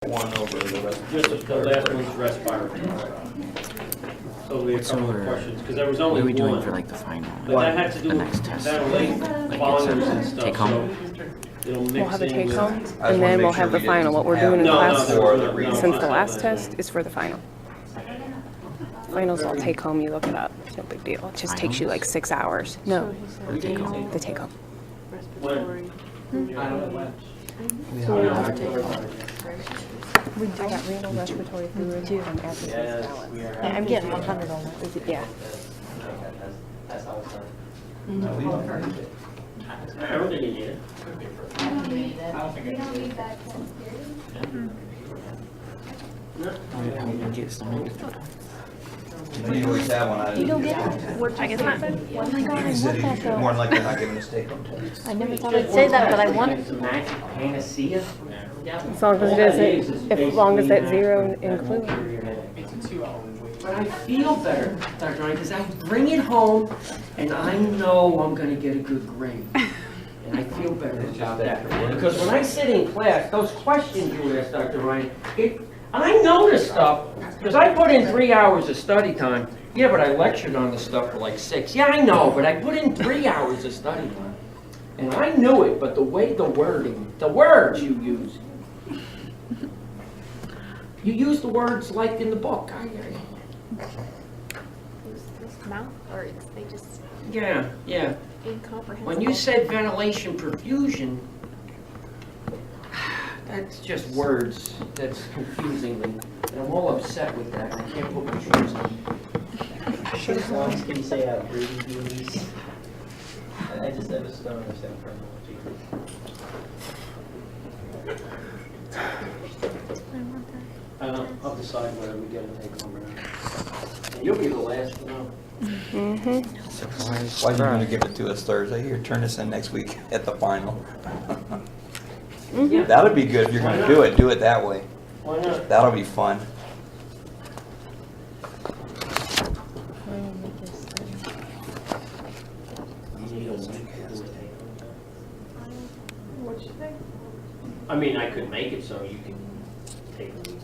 one over the rest. Just the last one's respiratory. So we have a couple of questions, because there was What only are we doing one. for like the final? But that had to do The with next test. ventilation, Like volumes it's and a stuff, take so home? it'll mix in. We'll have a take with- home, I just and wanna then make we'll sure have the we final. didn't What we're have doing in No, no, class, there was no- no, since the no, last no. test is for the final. Finals all take home, you look it up, it's no big deal. It just takes you like 6 hours. No, The take home. the take home. When? I don't know when. We do got renal respiratory fluid too. Yes, we are. Yeah, I'm getting 100 on that. Is it, yeah. That's how it's done. I don't think you need it. We don't need that test, You always have one. You don't get it? I guess not. Oh my God, I You said want that you're more than though. likely not giving a take-home test. I never thought I'd say that, but I want It's it. a magic panacea. As long as it isn't, as long as that zero includes. But I feel better, Dr. Ryan, because I bring it home and I know I'm gonna get a good grade. And I feel better about that. Because when I sit in class, those questions you ask, Dr. Ryan, I know this stuff, because I put in 3 hours of study time. Yeah, but I lectured on the stuff for like 6. Yeah, I know, but I put in 3 hours of study time. And I knew it, but the way the wording, the words you use, you use the words like in the book. Mouth, or it's, they just Yeah, yeah. incomprehensible. When you said ventilation perfusion, that's just words. That's confusing me. And I'm all upset with that. I can't put my shoes on. Can you say breathing duties? I just don't understand terminology. I'll decide whether we get a take home or not. And you'll be the last to know. Why are you gonna give it to us Thursday? Here, turn this in next week at the final. Yeah. That'll be good if you're gonna do it that way. Why not? That'll be fun. I mean, I could make it so you can take a week.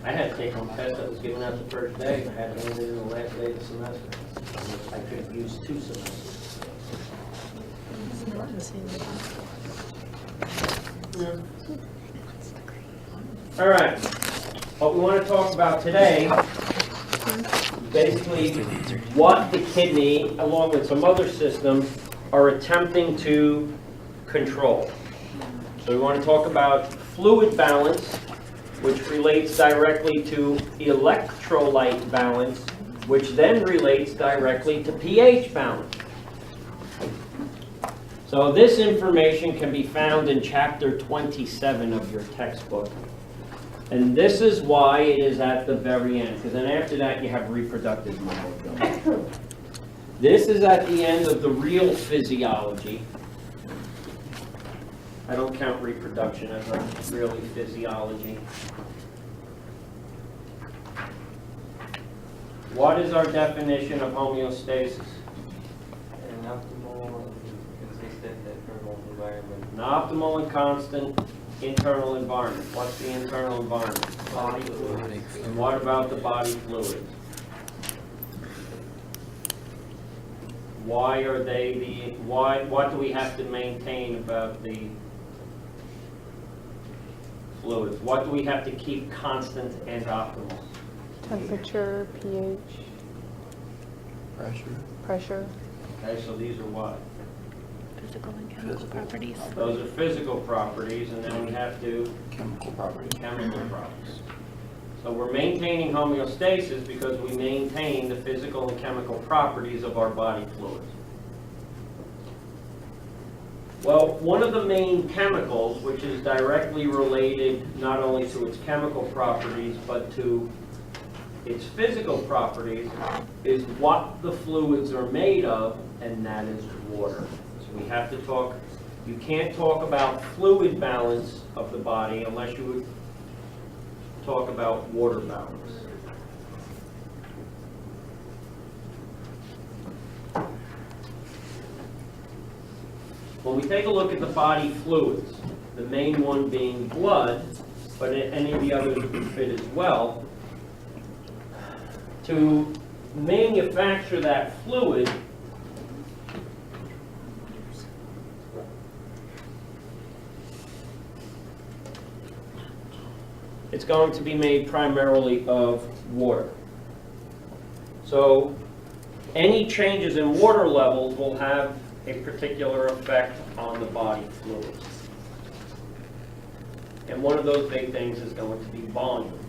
I had a take-home test that was given out the first day, and I had it handed in the last day of the semester. I could have used 2 semesters. All right, what we want to talk about today, basically what the kidney, along with some other systems, are attempting to control. So we want to talk about fluid balance, which relates directly to electrolyte balance, which then relates directly to pH balance. So this information can be found in chapter 27 of your textbook. And this is why it is at the very end, because then after that you have reproductive motility. This is at the end of the real physiology. I don't count reproduction as a really physiology. What is our definition of homeostasis? An optimal and consistent internal environment. An optimal and constant internal environment. What's the internal environment? Body fluid. And what about the body fluids? Why are they what do we have to maintain about the fluids? What do we have to keep constant and optimal? Temperature, pH, pressure. Okay, so these are what? Physical and chemical properties. Those are physical properties, and then we have to Chemical property. chemical properties. So we're maintaining homeostasis because we maintain the physical and chemical properties of our body fluids. Well, one of the main chemicals, which is directly related not only to its chemical properties, but to its physical properties, is what the fluids are made of, and that is water. So we have to talk, you can't talk about fluid balance of the body unless you would talk about water balance. When we take a look at the body fluids, the main one being blood, but any of the others would fit as well. To manufacture that fluid, it's going to be made primarily of water. So any changes in water levels will have a particular effect on the body fluids. And one of those big things is going to be volumes.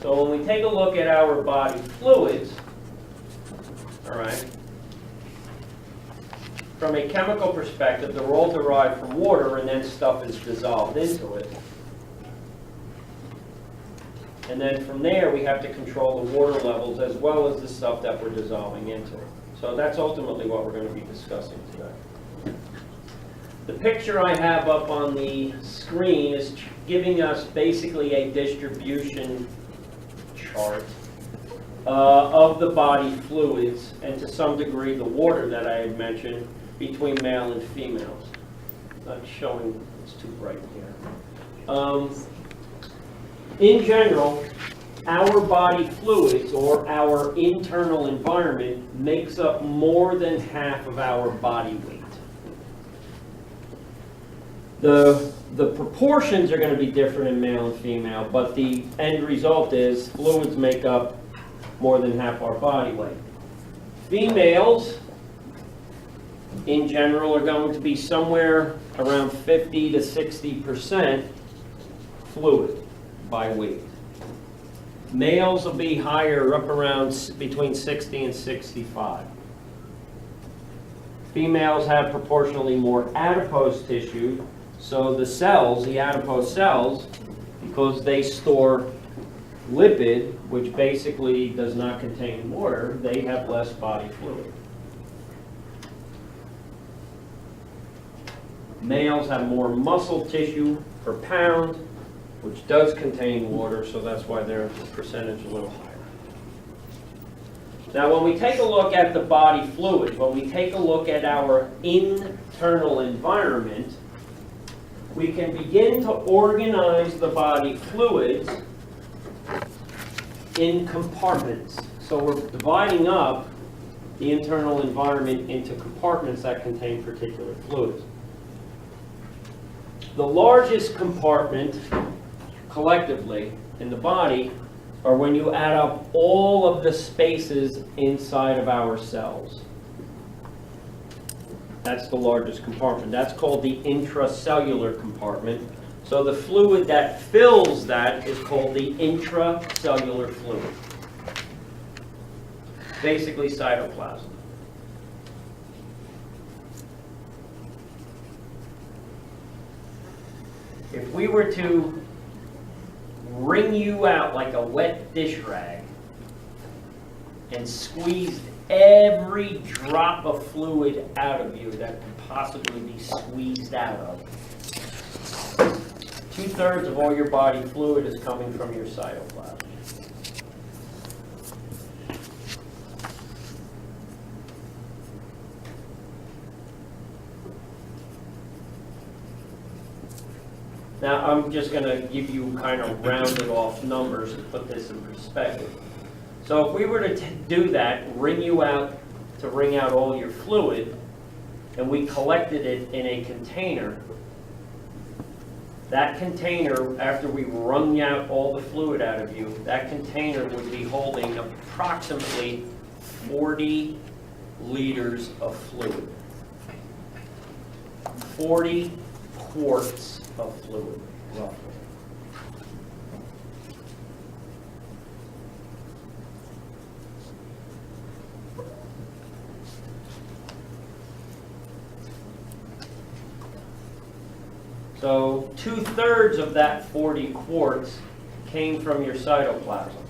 So when we take a look at our body fluids, all right, from a chemical perspective, they're all derived from water, and then stuff is dissolved into it. And then from there, we have to control the water levels as well as the stuff that we're dissolving into it. So that's ultimately what we're going to be discussing today. The picture I have up on the screen is giving us basically a distribution chart of the body fluids, and to some degree the water that I had mentioned, between male and females. Not showing, it's too bright here. In general, our body fluids, or our internal environment, makes up more than half of our body weight. The proportions are going to be different in male and female, but the end result is fluids make up more than half our body weight. Females, in general, are going to be somewhere around 50 to 60% fluid by weight. Males will be higher, up around between 60 and 65. Females have proportionally more adipose tissue, so the cells, the adipose cells, because they store lipid, which basically does not contain water, they have less body fluid. Males have more muscle tissue per pound, which does contain water, so that's why their percentage is a little higher. Now, when we take a look at the body fluids, when we take a look at our internal environment, we can begin to organize the body fluids in compartments. So we're dividing up the internal environment into compartments that contain particular fluids. The largest compartment collectively in the body are when you add up all of the spaces inside of our cells. That's the largest compartment. That's called the intracellular compartment. So the fluid that fills that is called the intracellular fluid. Basically cytoplasm. If we were to wring you out like a wet dish rag and squeeze every drop of fluid out of you that could possibly be squeezed out of, 2/3 of all your body fluid is coming from your cytoplasm. Now, I'm just going to give you kind of rounded off numbers to put this in perspective. So if we were to do that, wring you out to wring out all your fluid, and we collected it in a container, that container, after we wrung out all the fluid out of you, that container would be holding approximately 40 liters of fluid. 40 quarts of fluid, roughly. So 2/3 of that 40 quarts came from your cytoplasm.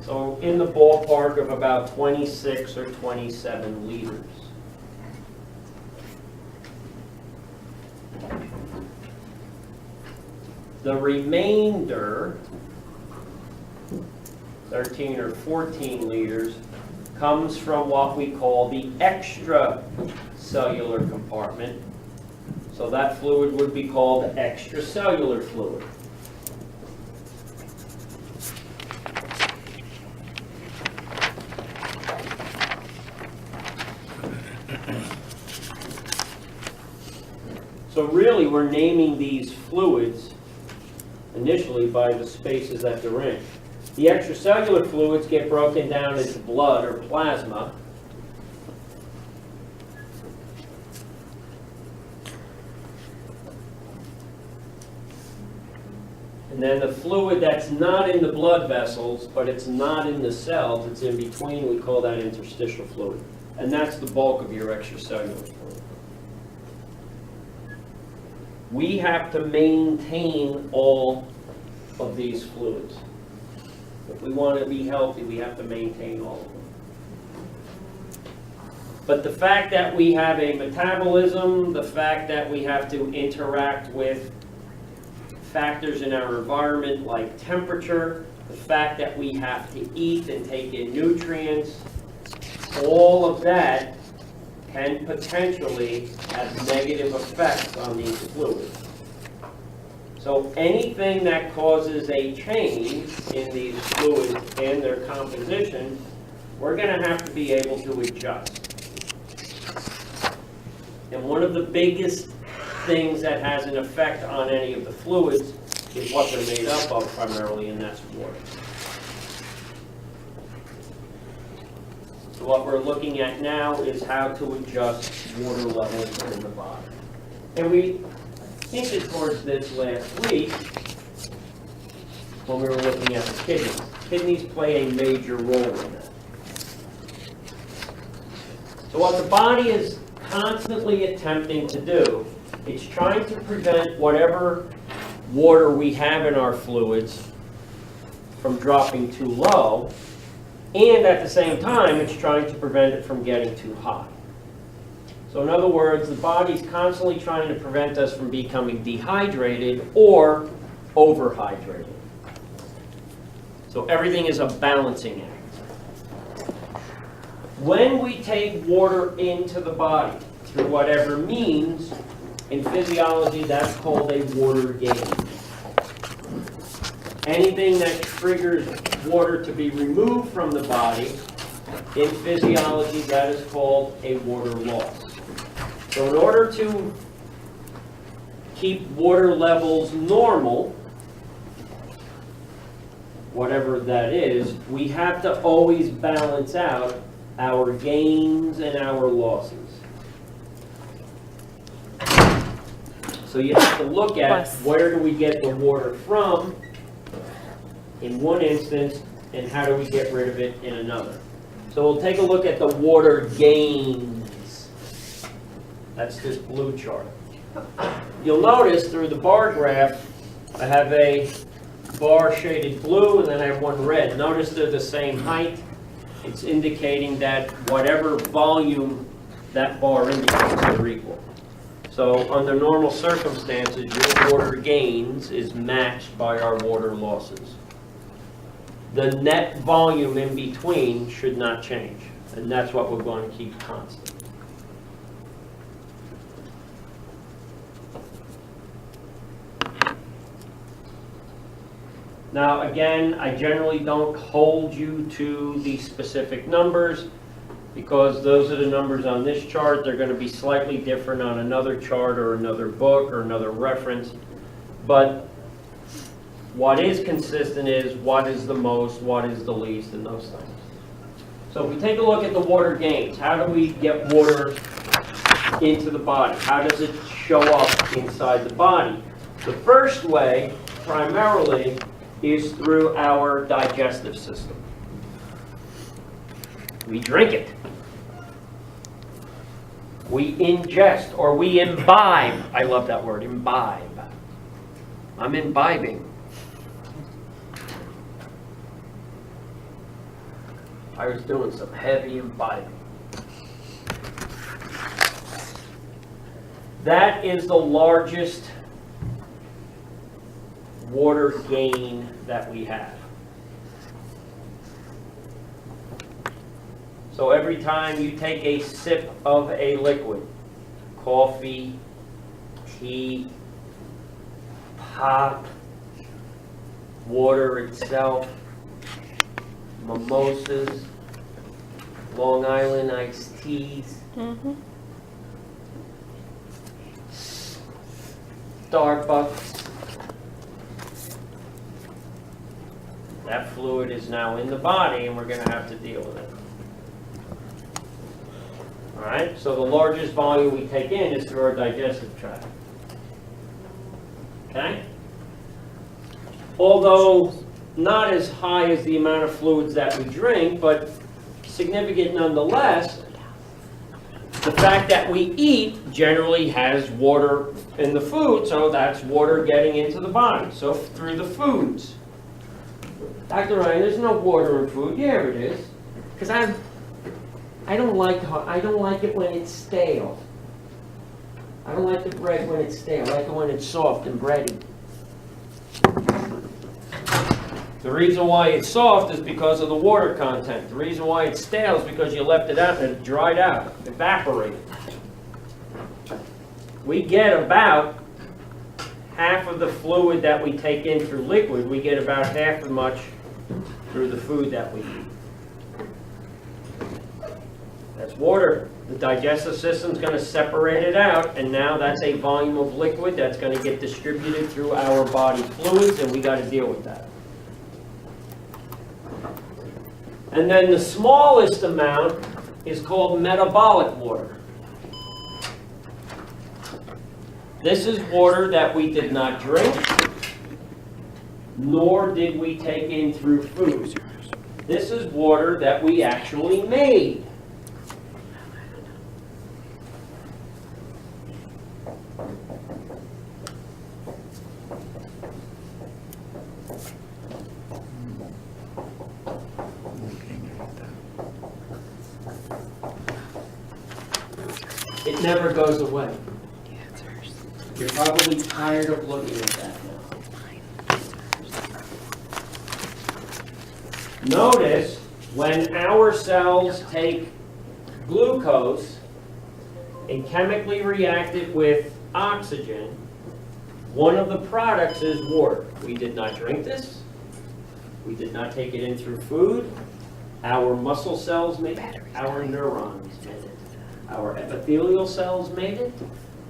So in the ballpark of about 26 or 27 liters. The remainder, 13 or 14 liters, comes from what we call the extracellular compartment. So that fluid would be called extracellular fluid. So really, we're naming these fluids initially by the spaces that they're in. The extracellular fluids get broken down into blood or plasma. And then the fluid that's not in the blood vessels, but it's not in the cells, it's in between, we call that interstitial fluid. And that's the bulk of your extracellular fluid. We have to maintain all of these fluids. If we want to be healthy, we have to maintain all of them. But the fact that we have a metabolism, the fact that we have to interact with factors in our environment like temperature, the fact that we have to eat and take in nutrients, all of that can potentially have negative effects on these fluids. So anything that causes a change in these fluids and their composition, we're going to have to be able to adjust. And one of the biggest things that has an effect on any of the fluids is what they're made up of primarily, and that's water. So what we're looking at now is how to adjust water levels in the body. And we hinted towards this last week when we were looking at the kidneys. Kidneys play a major role in that. So what the body is constantly attempting to do, it's trying to prevent whatever water we have in our fluids from dropping too low, and at the same time, it's trying to prevent it from getting too high. So in other words, the body's constantly trying to prevent us from becoming dehydrated or overhydrated. So everything is a balancing act. When we take water into the body, through whatever means, in physiology, that's called a water gain. Anything that triggers water to be removed from the body, in physiology, that is called a water loss. So in order to keep water levels normal, whatever that is, we have to always balance out our gains and our losses. So you have to look at Plus. where do we get the water from in one instance, and how do we get rid of it in another. So we'll take a look at the water gains. That's this blue chart. You'll notice through the bar graph, I have a bar shaded blue and then I have one red. Notice they're the same height. It's indicating that whatever volume that bar indicates, they're equal. So under normal circumstances, your water gains is matched by our water losses. The net volume in between should not change, and that's what we're going to keep constant. Now again, I generally don't hold you to the specific numbers because those are the numbers on this chart. They're going to be slightly different on another chart or another book or another reference. But what is consistent is what is the most, what is the least, and those things. So if we take a look at the water gains, how do we get water into the body? How does it show up inside the body? The first way, primarily, is through our digestive system. We drink it. We ingest or we imbibe. I love that word, imbibe. I'm imbibing. I was doing some heavy imbibing. That is the largest water gain that we have. So every time you take a sip of a liquid, coffee, tea, pop, water itself, mimosas, Long Island iced teas, Mm-hmm. Starbucks. That fluid is now in the body and we're gonna have to deal with it. All right, so the largest volume we take in is through our digestive tract. Okay? Although not as high as the amount of fluids that we drink, but significant nonetheless, the fact that we eat generally has water in the food, so that's water getting into the body, so through the foods. Dr. Ryan, there's no water in food. Yeah, it is. Because I don't like it when it's stale. I don't like the bread when it's stale. I like it when it's soft and bready. The reason why it's soft is because of the water content. The reason why it's stale is because you left it out and it dried out, evaporated. We get about half of the fluid that we take in through liquid, we get about half as much through the food that we eat. That's water. The digestive system's going to separate it out, and now that's a volume of liquid that's going to get distributed through our body fluids, and we got to deal with that. And then the smallest amount is called metabolic water. This is water that we did not drink, nor did we take in through food. This is water that we actually made. It never goes away. You're probably tired of looking at that now. Notice when our cells take glucose and chemically react it with oxygen, one of the products is water. We did not drink this. We did not take it in through food. Our muscle cells made it. Our neurons made it. Our epithelial cells made it.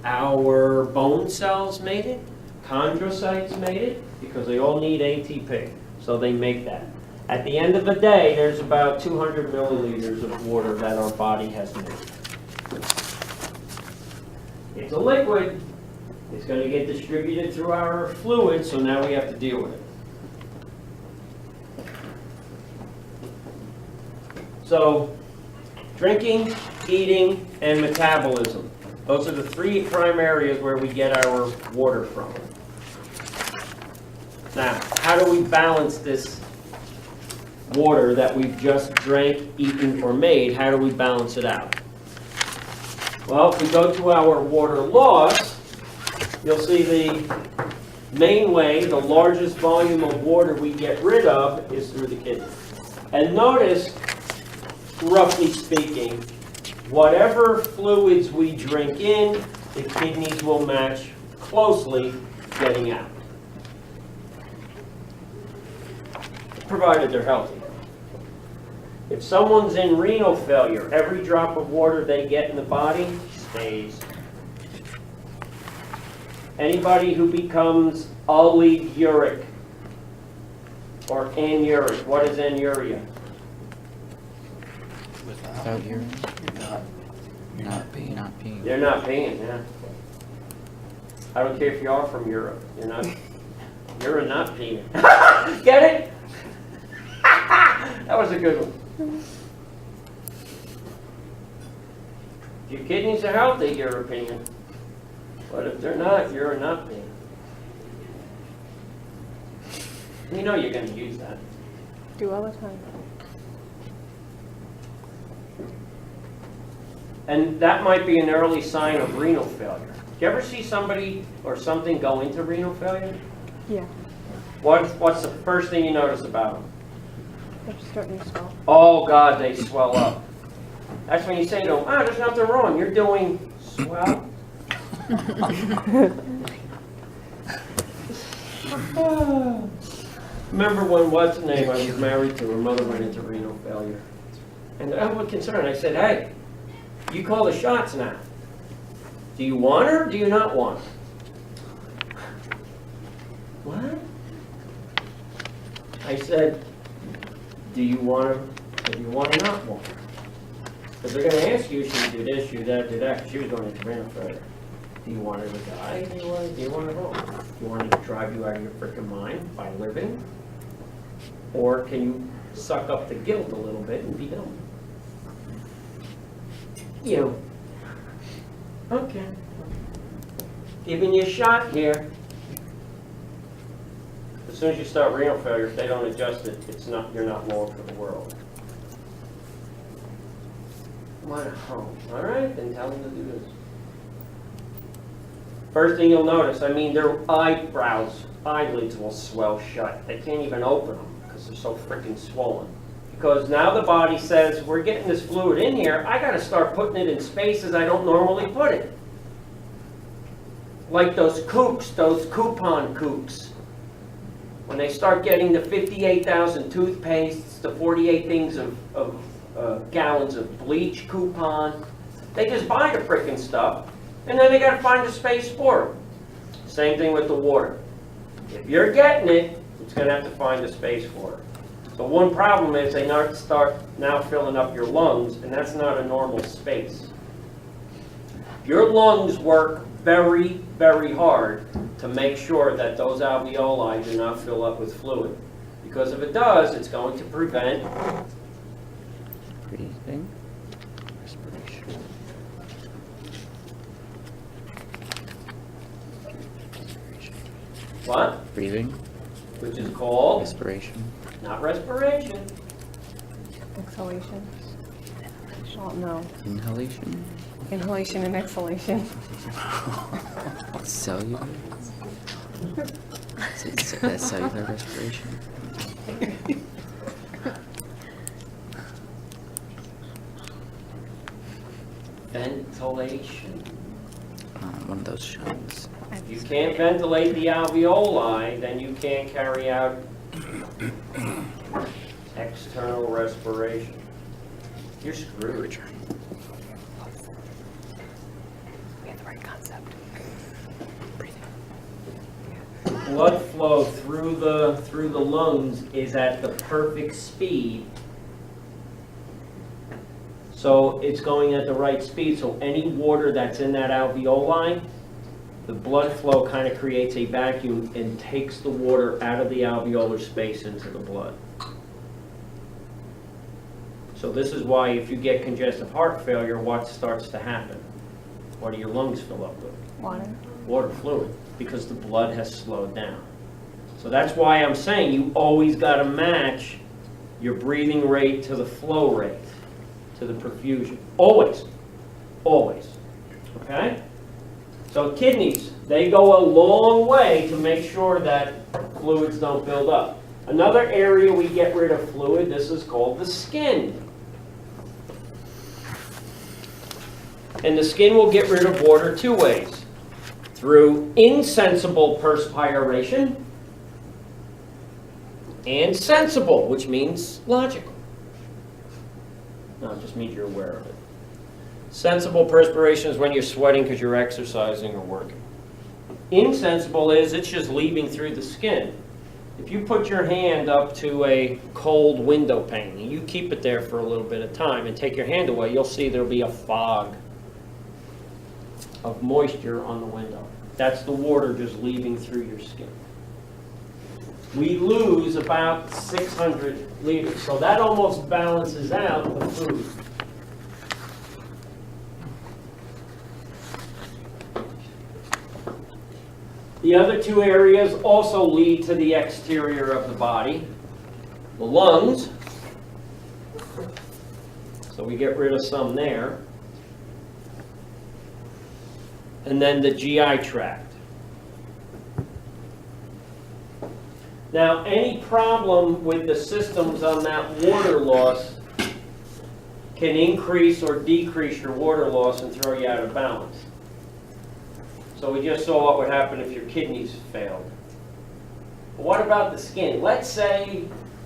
Our bone cells made it. Chondrocytes made it because they all need ATP. So they make that. At the end of the day, there's about 200 milliliters of water that our body has made. It's a liquid. It's going to get distributed through our fluids, so now we have to deal with it. So, drinking, eating, and metabolism. Those are the three prime areas where we get our water from. Now, how do we balance this water that we've just drank, eaten, or made? How do we balance it out? Well, if we go to our water loss, you'll see the main way, the largest volume of water we get rid of is through the kidney. And notice, roughly speaking, whatever fluids we drink in, the kidneys will match closely getting out, provided they're healthy. If someone's in renal failure, every drop of water they get in the body stays. Anybody who becomes oliguric or anuric, what is anuria? Without urine, you're not peeing. They're not peeing, yeah. I don't care if you are from Europe. You're not peeing. Get it? That was a good one. If your kidneys are healthy, you're a peeing. But if they're not, you're a not peeing. You know you're going to use that. Do all the time. And that might be an early sign of renal failure. Do you ever see somebody or something go into renal failure? Yeah. What's the first thing you notice about them? They're starting to swell. Oh God, they swell up. That's when you say to them, there's nothing wrong. You're doing swell. Remember when, what's the name, I was married to, her mother went into renal failure. And I was concerned, I said, hey, you call the shots now. Do you want her, or do you not want her? What? I said, do you want her, or do you want her not want her? Because they're gonna ask you, should you do this, do that, because she was going into renal failure. Do you want her to die? Do you want her home? Do you want her to drive you out of your freaking mind by living? Or can you suck up the guilt a little bit and be done? You. Okay. Giving you a shot here. As soon as you start renal failure, if they don't adjust it, you're not long for the world. Want a home. All right, then tell them to do this. First thing you'll notice, I mean, their eyelids will swell shut. They can't even open them because they're so freaking swollen. Because now the body says, we're getting this fluid in here, I got to start putting it in spaces I don't normally put it. Like those kooks, those coupon kooks. When they start getting the 58,000 toothpastes, the 48 things of gallons of bleach coupon, they just buy the freaking stuff. And then they got to find a space for it. Same thing with the water. If you're getting it, it's going to have to find a space for it. So one problem is they start now filling up your lungs, and that's not a normal space. Your lungs work very, very hard to make sure that those alveoli do not fill up with fluid. Because if it does, it's going to prevent Breathing. Respiration. what? Breathing. Which is called, Respiration. not respiration. Exhalation. Oh, no. Inhalation. Inhalation and exhalation. Cellular. That's cellular respiration. Ventilation. One of those shots. If you can't ventilate the alveoli, then you can't carry out external respiration. You're screwed. We have the right concept. Blood flow through the lungs is at the perfect speed. So it's going at the right speed, so any water that's in that alveoli, the blood flow kind of creates a vacuum and takes the water out of the alveolar space into the blood. So this is why if you get congestive heart failure, what starts to happen? What do your lungs fill up with? Water. Water fluid, because the blood has slowed down. So that's why I'm saying you always got to match your breathing rate to the flow rate, to the perfusion. Always. Always. Okay? So kidneys, they go a long way to make sure that fluids don't build up. Another area we get rid of fluid, this is called the skin. And the skin will get rid of water two ways. Through insensible perspiration and sensible, which means logical. No, it just means you're aware of it. Sensible perspiration is when you're sweating because you're exercising or working. Insensible is it's just leaving through the skin. If you put your hand up to a cold window pane and you keep it there for a little bit of time and take your hand away, you'll see there'll be a fog of moisture on the window. That's the water just leaving through your skin. We lose about 600 liters, so that almost balances out the food. The other two areas also lead to the exterior of the body. The lungs, so we get rid of some there. And then the GI tract. Now, any problem with the systems on that water loss can increase or decrease your water loss and throw you out of balance. So we just saw what would happen if your kidneys failed. But what about the skin? Let's say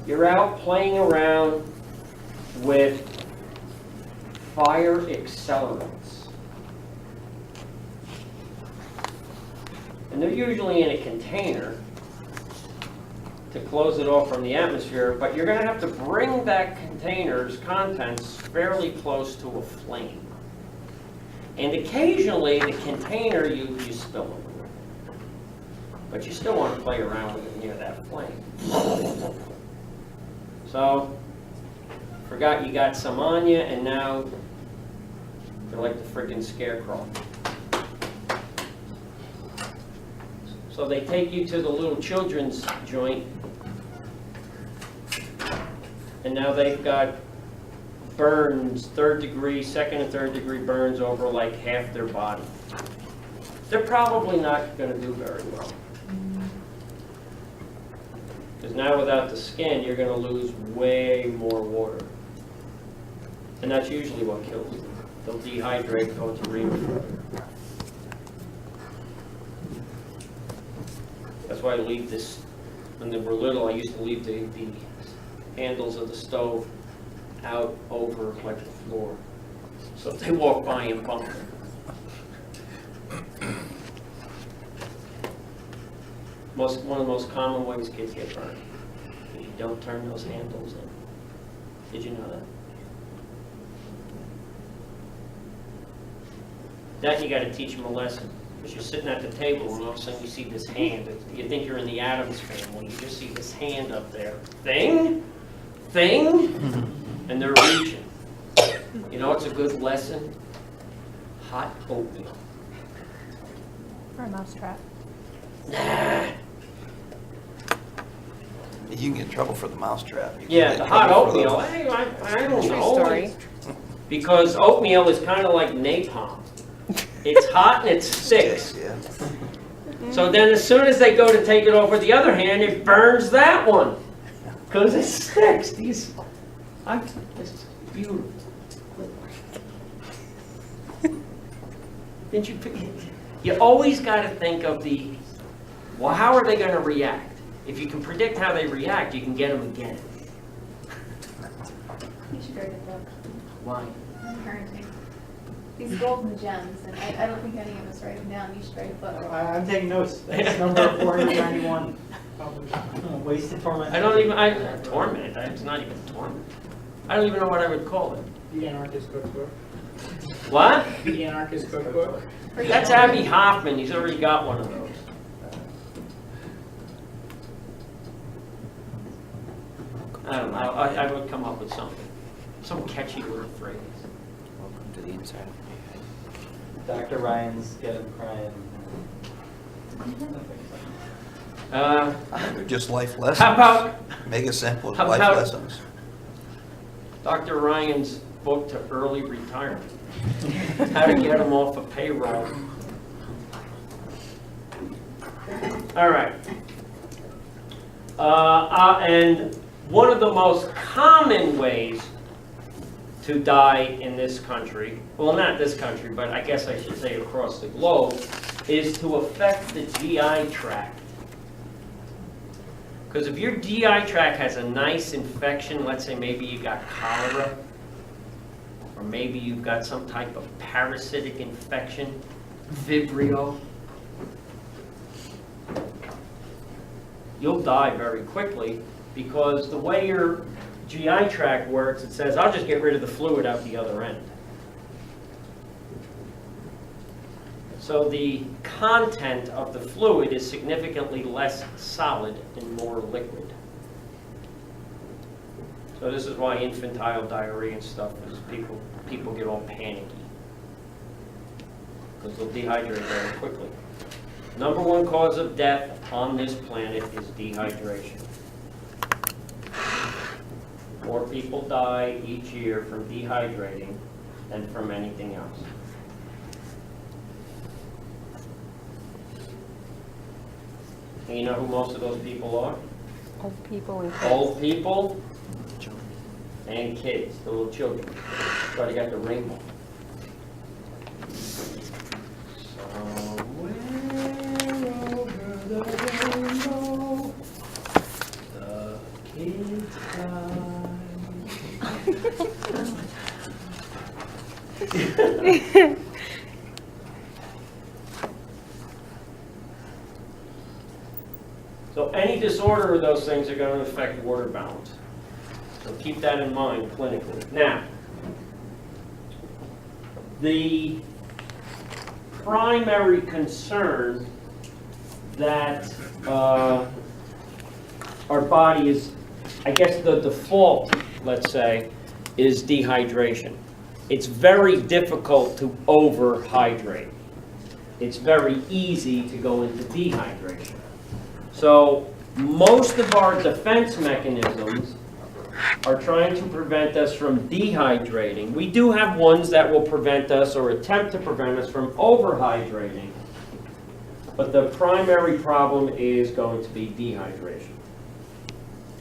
you're out playing around with fire accelerants. And they're usually in a container to close it off from the atmosphere, but you're going to have to bring that container's contents fairly close to a flame. And occasionally the container you spill over. But you still want to play around with it near that flame. So, forgot you got some on you, and now they're like the freaking scarecrow. So they take you to the little children's joint, and now they've got burns, second and third degree burns over like half their body. They're probably not going to do very well. Because now without the skin, you're going to lose way more water. And that's usually what kills them. They'll dehydrate, go to renal. That's why I leave this, when they were little, I used to leave the handles of the stove out over like the floor. So if they walk by and bump it. One of the most common ways kids get burned is you don't turn those handles in. Did you know that? That you got to teach them a lesson. Because you're sitting at the table and all of a sudden you see this hand. You think you're in the Addams family. You just see this hand up there. Thing, and they're reaching. You know what's a good lesson? Hot oatmeal. Or a mousetrap. Nah. You can get in trouble for the mousetrap. You can Yeah, get in the hot trouble for oatmeal. the- Hey, I don't True know. story. Because oatmeal is kind of like napalm. It's hot and it sticks. Yeah. So then as soon as they go to take it off with the other hand, it burns that one. Because it sticks. It's beautiful. Didn't you pick it? You always got to think of well, how are they going to react? If you can predict how they react, you can get them again. You should write a book Why? on parenting. These golden gems, and I don't think any of us write them down. You should write a book. I'm taking notes. That's number 491. Wasted torment. Torment, it's not even torment. I don't even know what I would call it. The Anarchist Cookbook. What? The Anarchist Cookbook. That's Abby Hoffman, he's already got one of those. I don't know, I would come up with something, some catchy little phrase. Welcome to the inside. Dr. Ryan's Get Him Crying. They're just life lessons. How about Make it simple, how life about- lessons. Dr. Ryan's book to early retirement? How to get them off a payroll. All right. And one of the most common ways to die in this country, well, not this country, but I guess I should say across the globe, is to affect the GI tract. Because if your GI tract has a nice infection, let's say maybe you got cholera, or maybe you've got some type of parasitic infection, Vibrio, you'll die very quickly, because the way your GI tract works, it says, I'll just get rid of the fluid out the other end. So the content of the fluid is significantly less solid and more liquid. So this is why infantile diarrhea and stuff is people get all panicky. Because they'll dehydrate very quickly. Number one cause of death on this planet is dehydration. More people die each year from dehydrating than from anything else. And you know who most of those people are? Old people and Old people and kids, the little children. That's why they got the rainbow. So, where So any disorder of those things are going to affect water balance. So keep that in mind clinically. Now, the primary concern that our body is, I guess the default, let's say, is dehydration. It's very difficult to overhydrate. It's very easy to go into dehydration. So most of our defense mechanisms are trying to prevent us from dehydrating. We do have ones that will prevent us or attempt to prevent us from overhydrating. But the primary problem is going to be dehydration.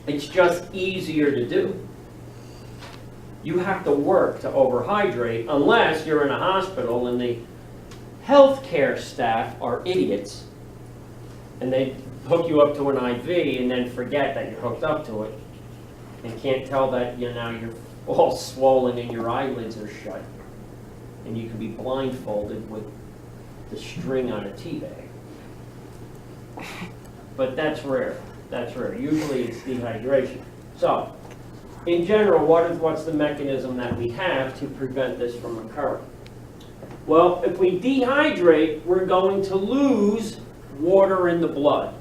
It's just easier to do. You have to work to overhydrate unless you're in a hospital and the healthcare staff are idiots and they hook you up to an IV and then forget that you're hooked up to it and can't tell that you're all swollen and your eyelids are shut and you can be blindfolded with the string on a tea bag. But that's rare. That's rare. Usually it's dehydration. So, in general, what's the mechanism that we have to prevent this from occurring? Well, if we dehydrate, we're going to lose water in the blood.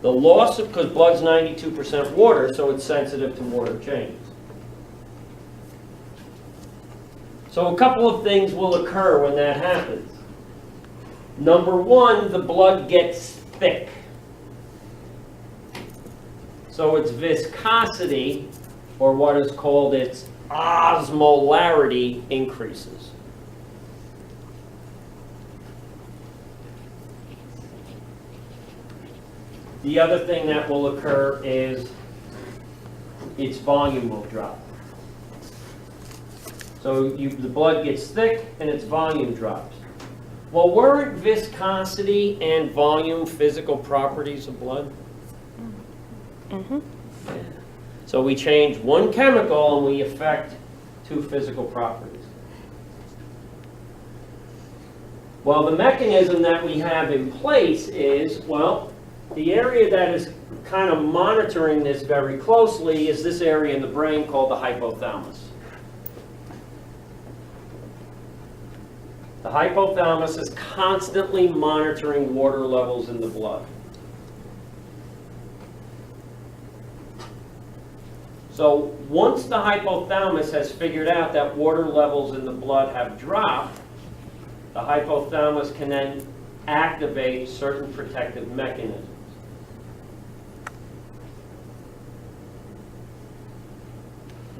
The loss of, because blood's 92% water, so it's sensitive to water changes. So a couple of things will occur when that happens. Number one, the blood gets thick. So its viscosity, or what is called its osmolarity, increases. The other thing that will occur is its volume will drop. So the blood gets thick and its volume drops. Well, weren't viscosity and volume physical properties of blood? Mm-hmm. So we change one chemical and we affect two physical properties. Well, the mechanism that we have in place is, well, the area that is kind of monitoring this very closely is this area in the brain called the hypothalamus. The hypothalamus is constantly monitoring water levels in the blood. So once the hypothalamus has figured out that water levels in the blood have dropped, the hypothalamus can then activate certain protective mechanisms.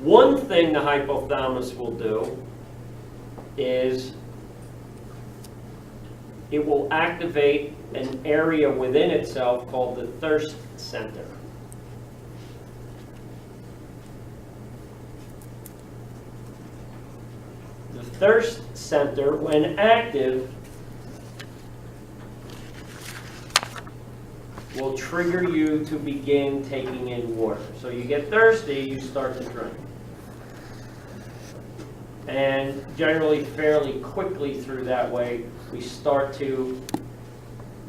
One thing the hypothalamus will do is it will activate an area within itself called the thirst center. The thirst center, when active, will trigger you to begin taking in water. So you get thirsty, you start to drink. And generally, fairly quickly through that way, we start to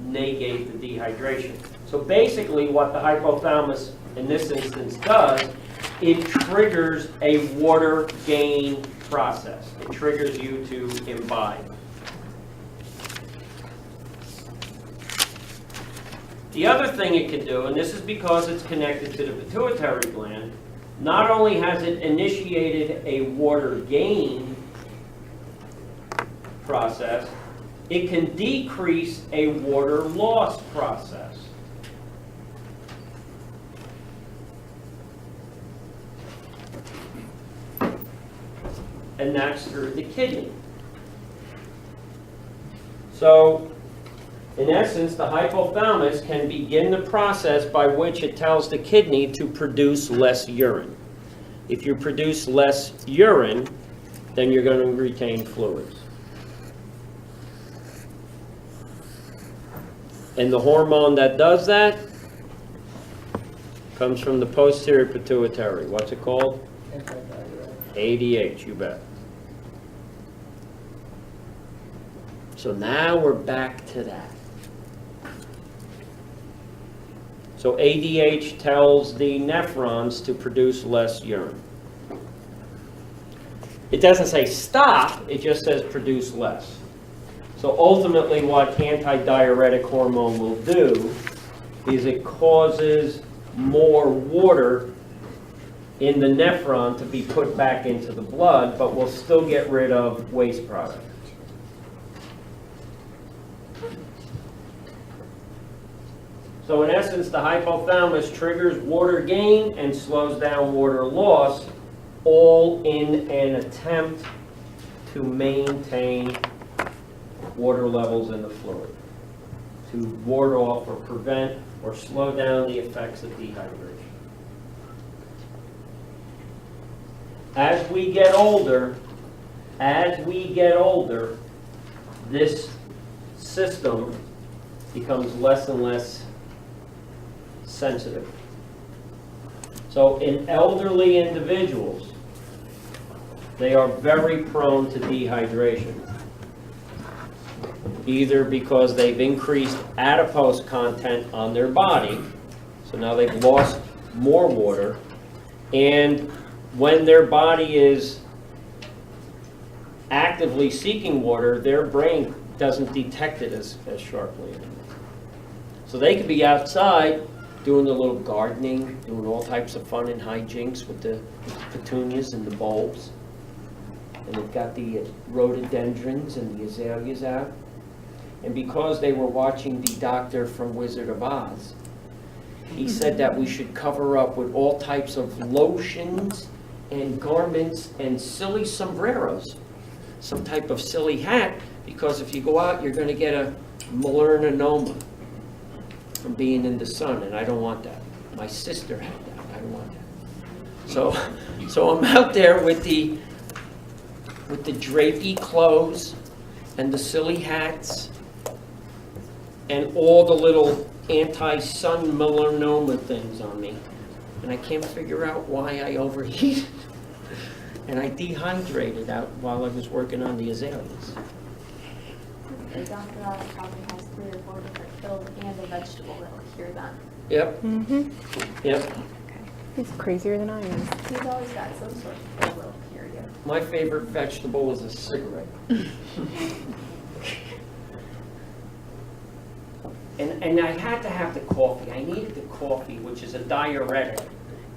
negate the dehydration. So basically what the hypothalamus in this instance does, it triggers a water gain process. It triggers you to imbibe. The other thing it can do, and this is because it's connected to the pituitary gland, not only has it initiated a water gain process, it can decrease a water loss process. And that's through the kidney. So, in essence, the hypothalamus can begin the process by which it tells the kidney to produce less urine. If you produce less urine, then you're going to retain fluids. And the hormone that does that comes from the posterior pituitary. What's it called? ADH, you bet. So now we're back to that. So ADH tells the nephrons to produce less urine. It doesn't say stop, it just says produce less. So ultimately what antidiuretic hormone will do is it causes more water in the nephron to be put back into the blood, but will still get rid of waste product. So in essence, the hypothalamus triggers water gain and slows down water loss, all in an attempt to maintain water levels in the fluid, to ward off or prevent or slow down the effects of dehydration. As we get older, this system becomes less and less sensitive. So in elderly individuals, they are very prone to dehydration, either because they've increased adipose content on their body, so now they've lost more water, and when their body is actively seeking water, their brain doesn't detect it as sharply anymore. So they could be outside doing a little gardening, doing all types of fun and hijinks with the petunias and the bulbs. And they've got the rhododendrons and the azaleas out. And because they were watching the doctor from Wizard of Oz, he said that we should cover up with all types of lotions and garments and silly sombreros, some type of silly hat, because if you go out, you're going to get a melanoma from being in the sun, and I don't want that. My sister had that. I don't want that. So I'm out there with the drapey clothes and the silly hats and all the little anti-sun melanoma things on me, and I can't figure out why I overheated and I dehydrated out while I was working on the azaleas. The Dr. Oz probably has 3 or 4 different pills and a vegetable that'll cure that. Yep. Yep. He's crazier than I am. He's always got some sort of pill that'll cure you. My favorite vegetable was a cigarette. And I had to have the coffee. I needed the coffee, which is a diuretic.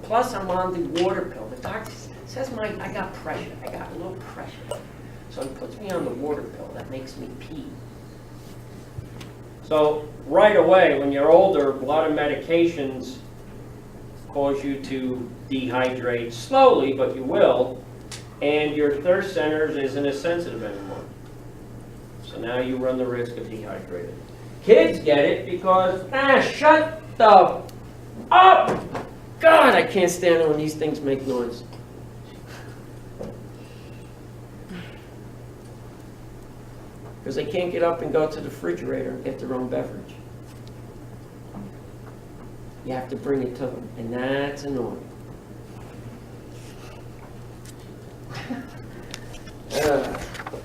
Plus, I'm on the water pill. The doctor says I got pressure. I got low pressure. So he puts me on the water pill. That makes me pee. So right away, when you're older, a lot of medications cause you to dehydrate slowly, but you will. And your thirst centers isn't as sensitive anymore. So now you run the risk of dehydrating. Kids get it because, shut the up! God, I can't stand it when these things make noise. Because they can't get up and go to the refrigerator and get their own beverage. You have to bring it to them, and that's annoying.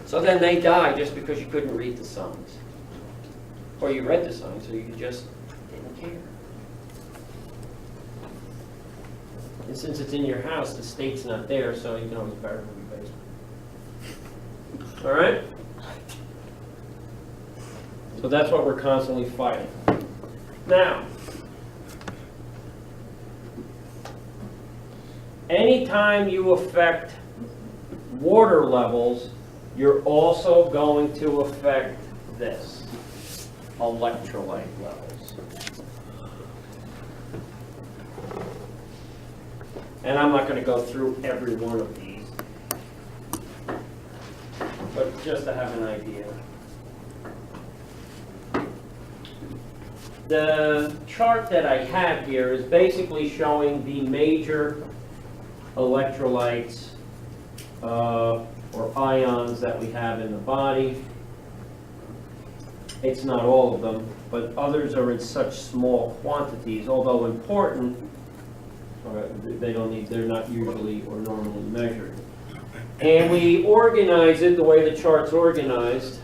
So then they die just because you couldn't read the signs. Or you read the signs, so you just didn't care. And since it's in your house, the state's not there, so you can always bury them in your basement. All right? So that's what we're constantly fighting. Now, anytime you affect water levels, you're also going to affect this, electrolyte levels. And I'm not going to go through every one of these, but just to have an idea. The chart that I have here is basically showing the major electrolytes or ions that we have in the body. It's not all of them, but others are in such small quantities, although important, they're not usually or normally measured. And we organize it the way the chart's organized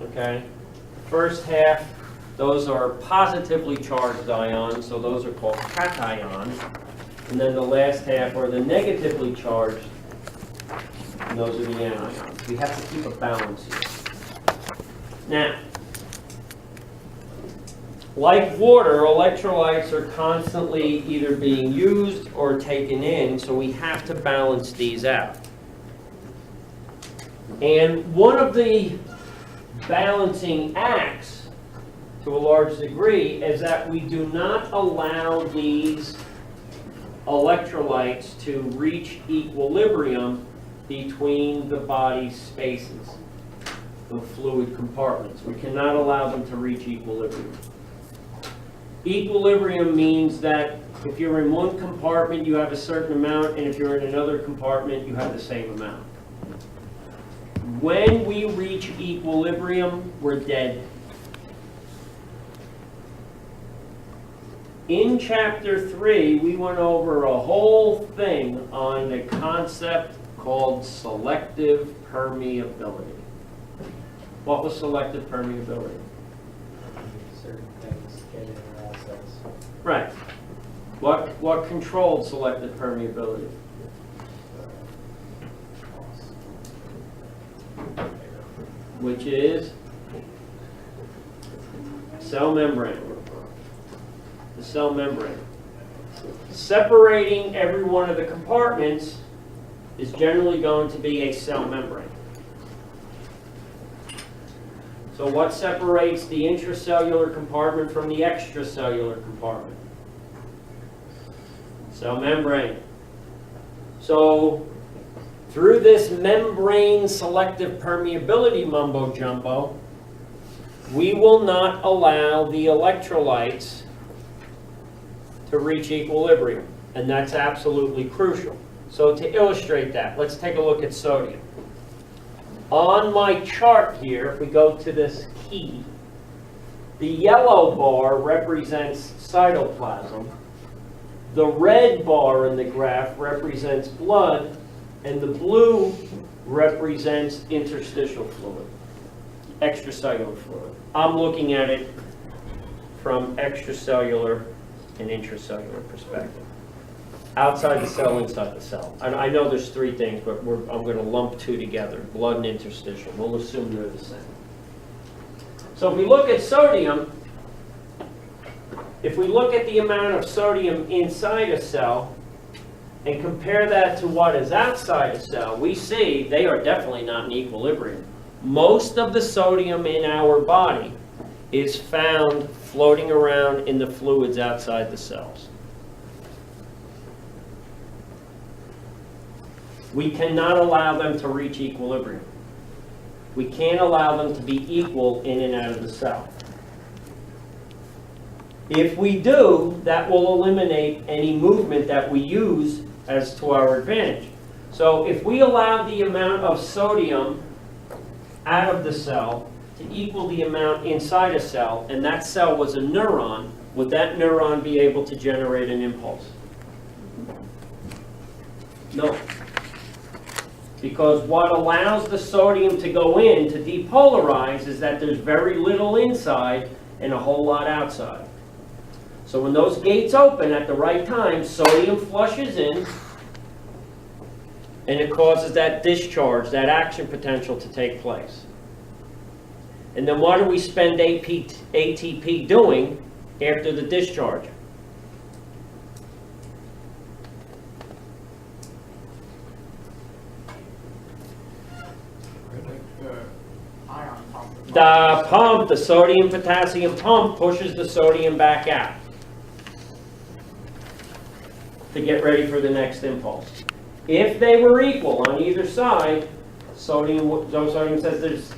okay? First half, those are positively charged ions, so those are called cations. And then the last half are the negatively charged, and those are the anions. We have to keep a balance here. Now, like water, electrolytes are constantly either being used or taken in, so we have to balance these out. And one of the balancing acts, to a large degree, is that we do not allow these electrolytes to reach equilibrium between the body's spaces, the fluid compartments. We cannot allow them to reach equilibrium. Equilibrium means that if you're in one compartment, you have a certain amount, and if you're in another compartment, you have the same amount. When we reach equilibrium, we're dead. In chapter 3, we went over a whole thing on the concept called selective permeability. What was selective permeability? Certain things get in our cells. Right. What controlled selective permeability? Which is cell membrane. The cell membrane. Separating every one of the compartments is generally going to be a cell membrane. So what separates the intracellular compartment from the extracellular compartment? Cell membrane. So through this membrane selective permeability mumbo jumbo, we will not allow the electrolytes to reach equilibrium, and that's absolutely crucial. So to illustrate that, let's take a look at sodium. On my chart here, if we go to this key, the yellow bar represents cytoplasm, the red bar in the graph represents blood, and the blue represents interstitial fluid, extracellular fluid. I'm looking at it from extracellular and intracellular perspective. Outside the cell, inside the cell. I know there's three things, but I'm going to lump two together, blood and interstitial. We'll assume they're the same. So if we look at sodium, if we look at the amount of sodium inside a cell and compare that to what is outside a cell, we see they are definitely not in equilibrium. Most of the sodium in our body is found floating around in the fluids outside the cells. We cannot allow them to reach equilibrium. We can't allow them to be equal in and out of the cell. If we do, that will eliminate any movement that we use as to our advantage. So if we allow the amount of sodium out of the cell to equal the amount inside a cell, and that cell was a neuron, would that neuron be able to generate an impulse? No. Because what allows the sodium to go in to depolarize is that there's very little inside and a whole lot outside. So when those gates open at the right time, sodium flushes in, and it causes that discharge, that action potential to take place. And then what do we spend ATP doing after the discharge? The pump, the sodium-potassium pump, pushes the sodium back out to get ready for the next impulse. If they were equal on either side, sodium says there's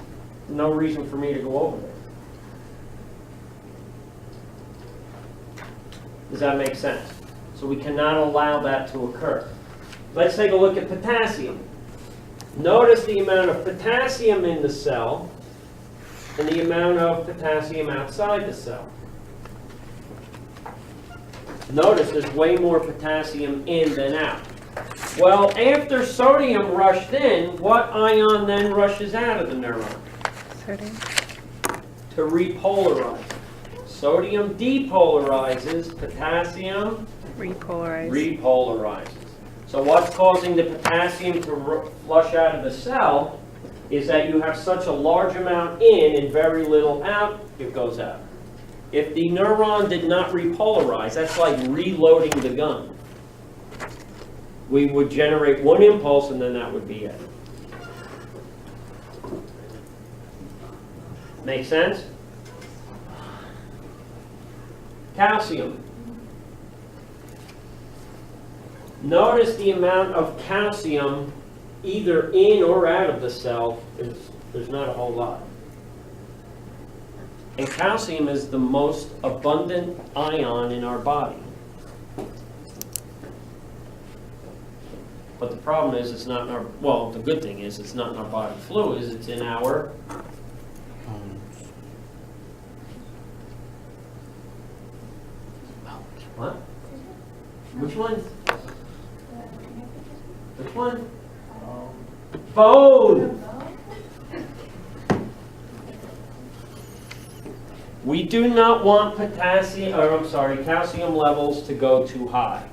no reason for me to go over there. Does that make sense? So we cannot allow that to occur. Let's take a look at potassium. Notice the amount of potassium in the cell and the amount of potassium outside the cell. Notice there's way more potassium in than out. Well, after sodium rushed in, what ion then rushes out of the neuron? Sodium. to repolarize. Sodium depolarizes, potassium Repolarize. repolarizes. So what's causing the potassium to flush out of the cell is that you have such a large amount in and very little out, it goes out. If the neuron did not repolarize, that's like reloading the gun. We would generate one impulse and then that would be it. Make sense? Calcium. Notice the amount of calcium either in or out of the cell. There's not a whole lot. And calcium is the most abundant ion in our body. But the problem is it's not in our, well, the good thing is it's not in our body fluids, it's in our what? Which one? Which one? Bone! We do not want calcium levels to go too high.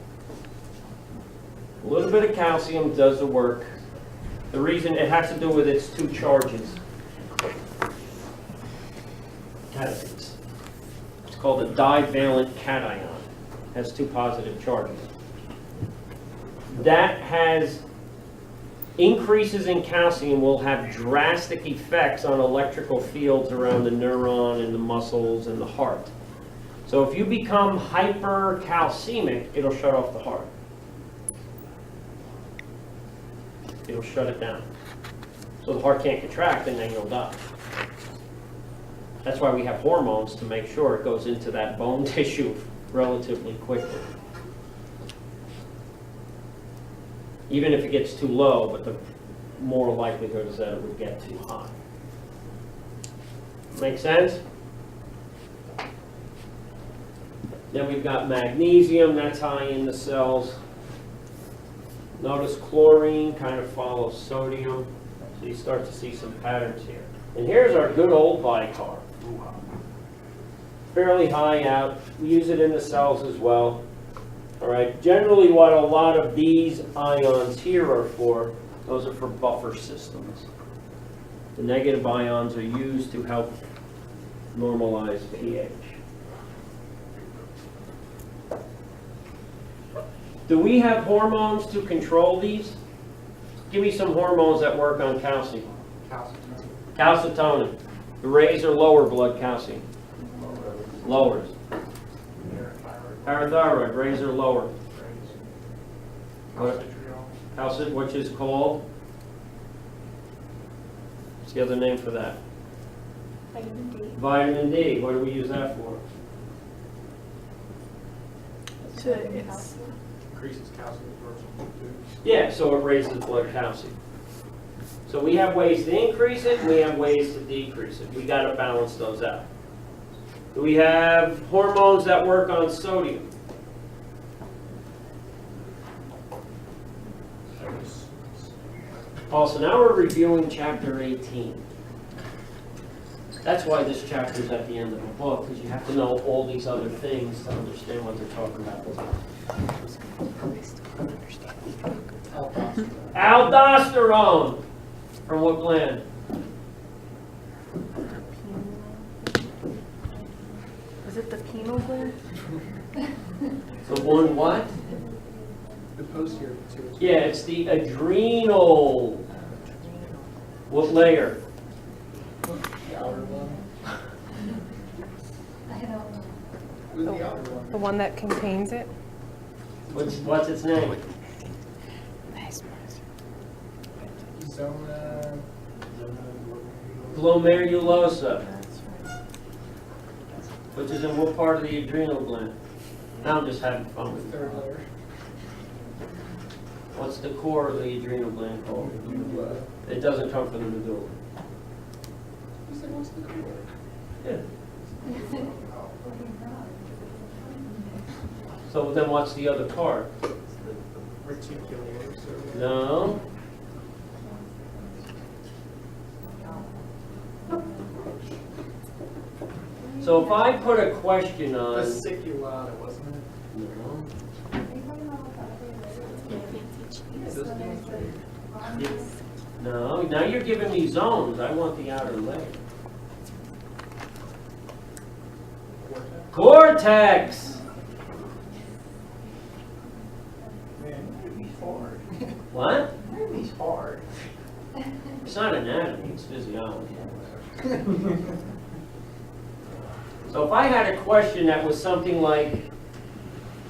A little bit of calcium does the work. The reason it has to do with its two charges. Cations. It's called a divalent cation. It has two positive charges. That has increases in calcium will have drastic effects on electrical fields around the neuron and the muscles and the heart. So if you become hypercalcemic, it'll shut off the heart. It'll shut it down. So the heart can't contract and then you'll die. That's why we have hormones to make sure it goes into that bone tissue relatively quickly. Even if it gets too low, but the more likelihood is that it would get too high. Make sense? Then we've got magnesium, that's high in the cells. Notice chlorine kind of follows sodium, so you start to see some patterns here. And here's our good old bicarb. Fairly high out. We use it in the cells as well. All right, generally what a lot of these ions here are for, those are for buffer systems. The negative ions are used to help normalize pH. Do we have hormones to control these? Give me some hormones that work on calcium. Calcitonin. The raise or lower blood calcium? Lowers. Parathyroid, raise or lower? Calcit, which is called? What's the other name for that? Vitamin D. Vitamin D. What do we use that for? Increases calcium absorption too. Yeah, so it raises blood calcium. So we have ways to increase it, we have ways to decrease it. We got to balance those out. We have hormones that work on sodium. Also, now we're reviewing chapter 18. That's why this chapter is at the end of the book, because you have to know all these other things to understand what they're talking about. Aldosterone. From what gland? Was it the pineal gland? The one what? The posterior pituitary. Yeah, it's the adrenal. What layer? The outer one. I don't know. Who's the outer one? The one that contains it? What's its name? Zona. Glomerulosa. Which is in what part of the adrenal gland? Now I'm just having fun with Third it. layer. What's the core of the adrenal gland called? It doesn't come from the medulla. You said what's the core? Yeah. So then what's the other part? Reticular. So No. So if I put a question on. Vesiculata, wasn't it? No. Are you talking about what that is? This one is the- No, now you're giving me zones. I want the outer layer. Cortex! Man, Ruby's hard. What? Ruby's hard. It's not anatomy, it's physiology. So if I had a question that was something like,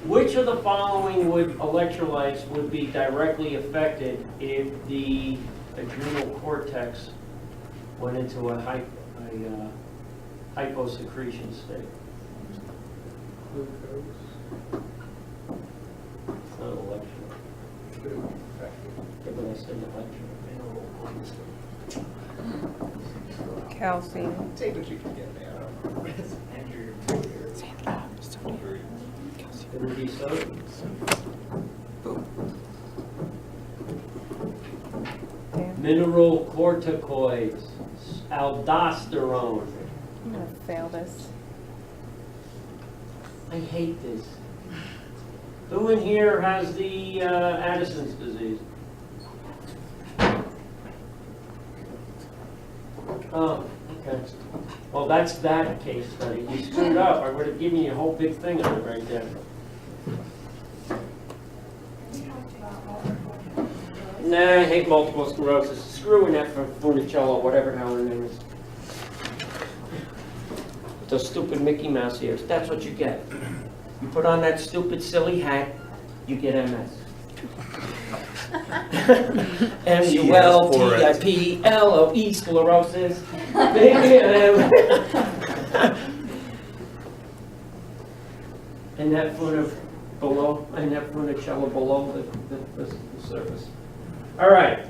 which of the following electrolytes would be directly affected if the adrenal cortex went into a hyposecretion state? Glucose. It's not electrolyte. Food. Yeah, but I said electrolyte. Calcium. Take what you can get, man. It would be sodium. Mineral corticoids, aldosterone. I'm gonna fail this. I hate this. Who in here has the Addison's disease? Oh, okay. Well, that's that case study. You screwed up. I would have given you a whole big thing on it right there. Nah, I hate multiple sclerosis. Screwing that for Funicello, whatever the hell her name is. Those stupid Mickey Mouse ears. That's what you get. You put on that stupid silly hat, you get MS. MULTIPLOE sclerosis. And that Funicello below the surface. All right.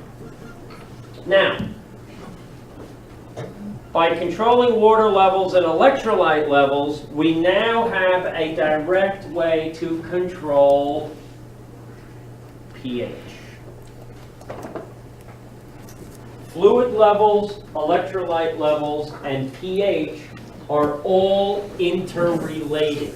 Now, by controlling water levels and electrolyte levels, we now have a direct way to control pH. Fluid levels, electrolyte levels, and pH are all interrelated.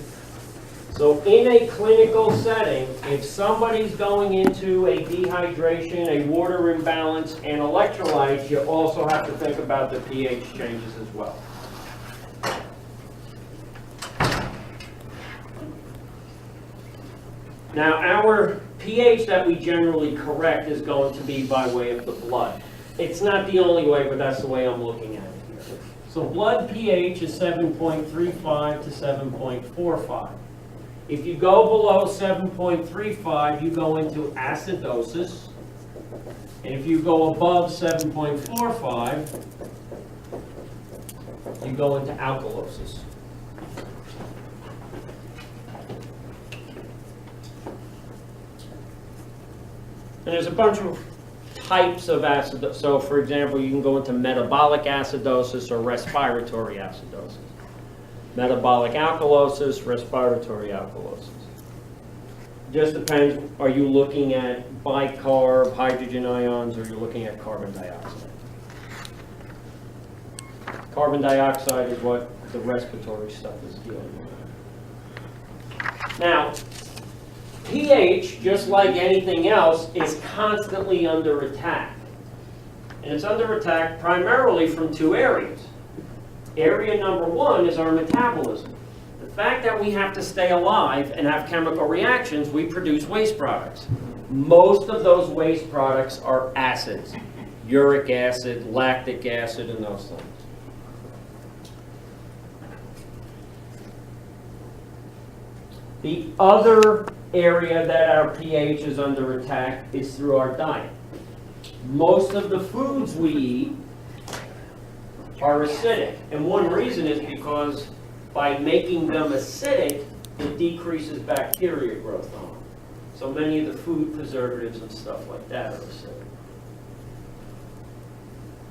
So in a clinical setting, if somebody's going into a dehydration, a water imbalance, and electrolytes, you also have to think about the pH changes as well. Now, our pH that we generally correct is going to be by way of the blood. It's not the only way, but that's the way I'm looking at it here. So blood pH is 7.35 to 7.45. If you go below 7.35, you go into acidosis. And if you go above 7.45, you go into alkalosis. And there's a bunch of types of acidosis. So for example, you can go into metabolic acidosis or respiratory acidosis. Metabolic alkalosis, respiratory alkalosis. Just depends, are you looking at bicarb, hydrogen ions, or you're looking at carbon dioxide? Carbon dioxide is what the respiratory stuff is dealing with. Now, pH, just like anything else, is constantly under attack. And it's under attack primarily from two areas. Area number one is our metabolism. The fact that we have to stay alive and have chemical reactions, we produce waste products. Most of those waste products are acids. Uric acid, lactic acid, and those things. The other area that our pH is under attack is through our diet. Most of the foods we eat are acidic. And one reason is because by making them acidic, it decreases bacteria growth on them. So many of the food preservatives and stuff like that are acidic.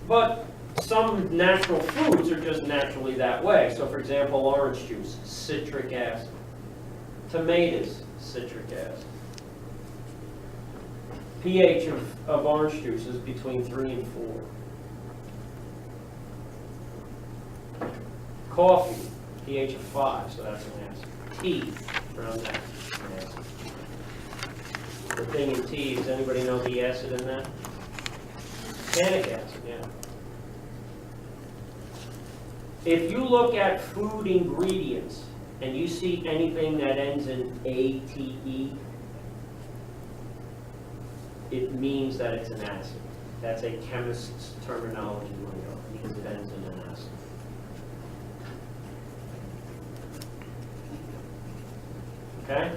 But some natural foods are just naturally that way. So for example, orange juice, citric acid. Tomatoes, citric acid. pH of orange juice is between 3 and 4. Coffee, pH of 5, so that's an acid. T, around that, an acid. The thing in tea, does anybody know the acid in that? Tannic acid, yeah. If you look at food ingredients and you see anything that ends in ATE, it means that it's an acid. That's a chemist's terminology lingo. It means it ends in an acid. Okay?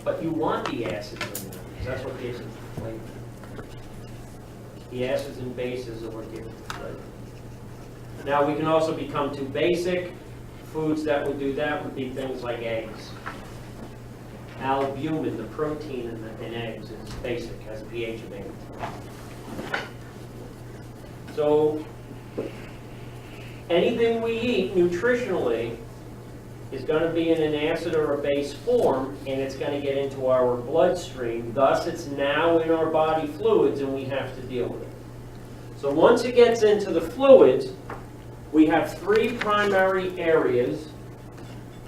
But you want the acids in there, because that's what gives it flavor. The acids and bases are what give it the flavor. Now, we can also become too basic. Foods that would do that would be things like eggs. Albumin, the protein in eggs, is basic, has a pH of 8. So, anything we eat nutritionally is going to be in an acid or a base form, and it's going to get into our bloodstream. Thus, it's now in our body fluids, and we have to deal with it. So once it gets into the fluids, we have 3 primary areas,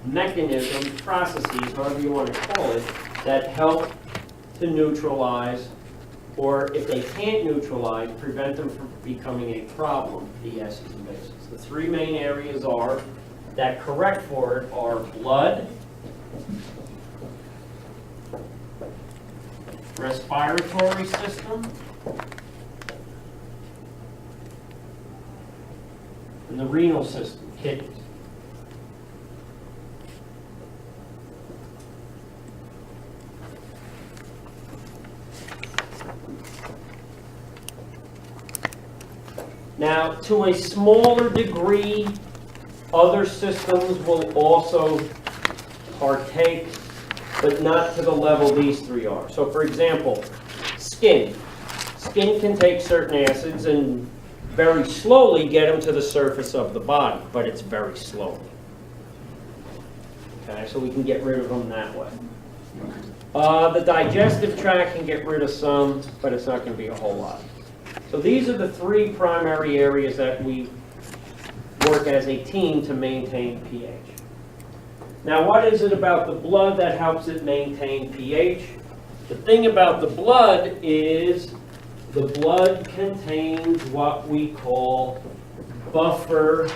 mechanisms, processes, however you want to call it, that help to neutralize, or if they can't neutralize, prevent them from becoming a problem, the acids and bases. The 3 main areas are, that correct for it, are blood, respiratory system, and the renal system, kidneys. Now, to a smaller degree, other systems will also partake, but not to the level these 3 are. So, for example, skin. Skin can take certain acids and very slowly get them to the surface of the body, but it's very slowly. Okay, so we can get rid of them that way. The digestive tract can get rid of some, but it's not going to be a whole lot. So these are the 3 primary areas that we work as a team to maintain pH. Now, what is it about the blood that helps it maintain pH? The thing about the blood is the blood contains what we call buffer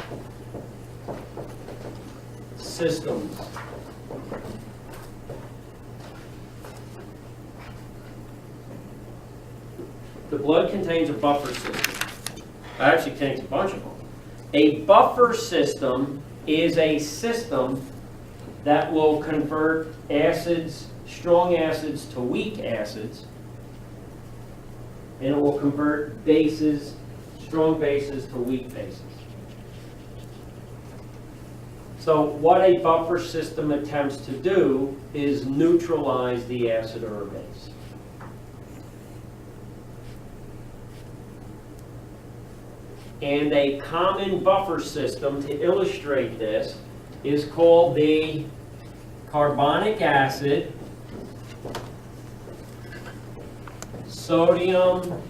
systems. The blood contains a buffer system. It actually contains a bunch of them. A buffer system is a system that will convert acids, strong acids to weak acids, and it will convert bases, strong bases to weak bases. So what a buffer system attempts to do is neutralize the acid or a base. And a common buffer system, to illustrate this, is called the carbonic acid, sodium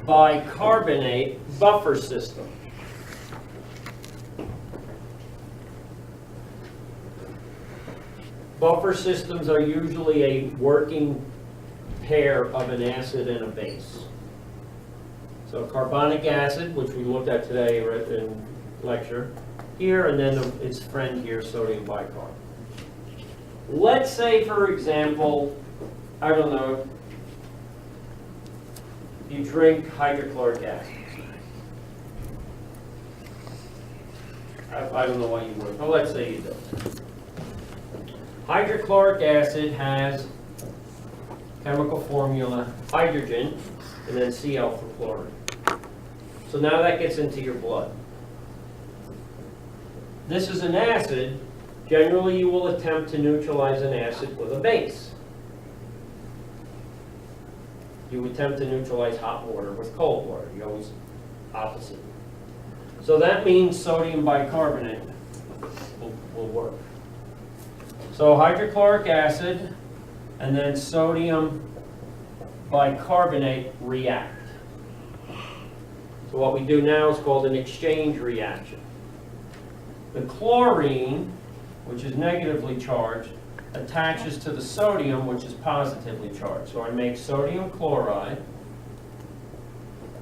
bicarbonate buffer system. Buffer systems are usually a working pair of an acid and a base. So carbonic acid, which we looked at today in lecture, here, and then its friend here, sodium bicarb. Let's say, for example, I don't know, you drink hydrochloric acid. I don't know why you would, but let's say you do. Hydrochloric acid has chemical formula hydrogen and then Cl for chlorine. So now that gets into your blood. This is an acid. Generally, you will attempt to neutralize an acid with a base. You attempt to neutralize hot water with cold water. You always opposite. So that means sodium bicarbonate will work. So hydrochloric acid and then sodium bicarbonate react. So So what we do now is called an exchange reaction. The chlorine, which is negatively charged, attaches to the sodium, which is positively charged. So I make sodium chloride,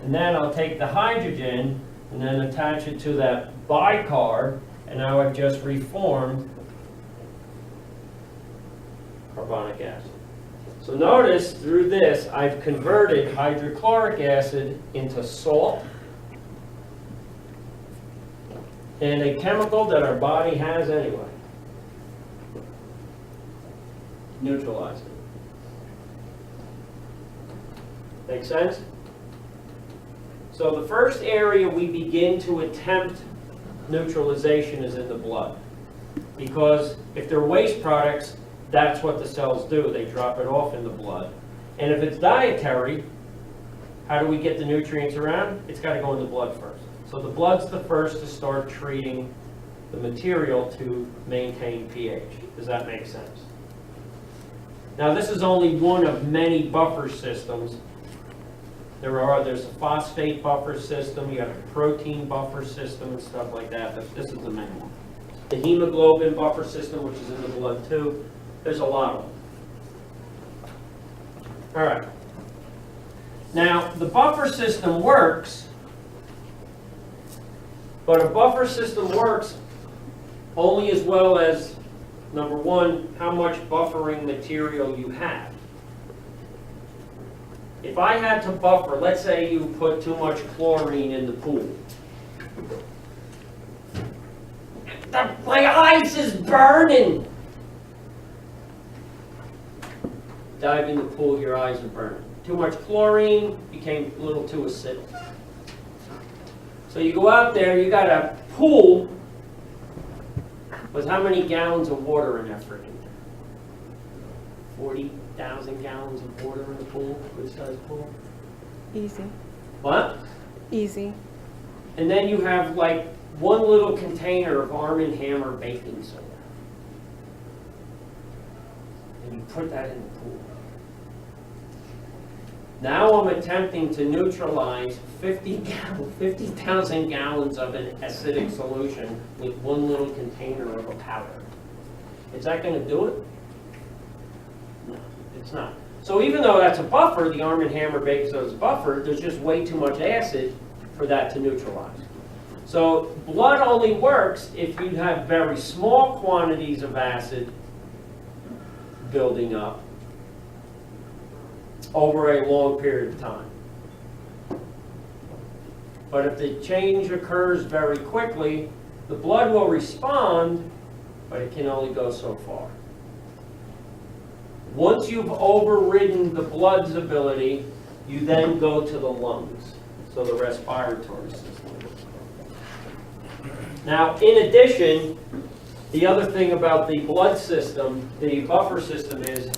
and then I'll take the hydrogen and then attach it to that bicarb, and now I've just reformed carbonic acid. So notice through this, I've converted hydrochloric acid into salt and a chemical that our body has anyway. Neutralize it. Make sense? So the first area we begin to attempt neutralization is in the blood. Because if they're waste products, that's what the cells do. They drop it off in the blood. And if it's dietary, how do we get the nutrients around? It's got to go in the blood first. So the blood's the first to start treating the material to maintain pH. Does that make sense? Now this is only one of many buffer systems. There's a phosphate buffer system, you have a protein buffer system and stuff like that, but this is the main one. The hemoglobin buffer system, which is in the blood too, there's a lot of them. All right. Now, the buffer system works, but a buffer system works only as well as, number one, how much buffering material you have. If I had to buffer, let's say you put too much chlorine in the pool. My eyes is burning. Dive in the pool, your eyes are burning. Too much chlorine became a little too acidic. So you go out there, you got a pool with how many gallons of water in that freaking thing? 40,000 gallons of water in the pool, good sized pool. Easy. What? Easy. And then you have like one little container of Arm & Hammer baking soda. And you put that in the pool. Now I'm attempting to neutralize 50,000 gallons of an acidic solution with one little container of a powder. Is that going to do it? No, it's not. So even though that's a buffer, the Arm & Hammer baking soda is a buffer, there's just way too much acid for that to neutralize. So blood only works if you have very small quantities of acid building up over a long period of time. But if the change occurs very quickly, the blood will respond, but it can only go so far. Once you've overridden the blood's ability, you then go to the lungs, so the respiratory system. Now, in addition, the other thing about the blood system, the buffer system is,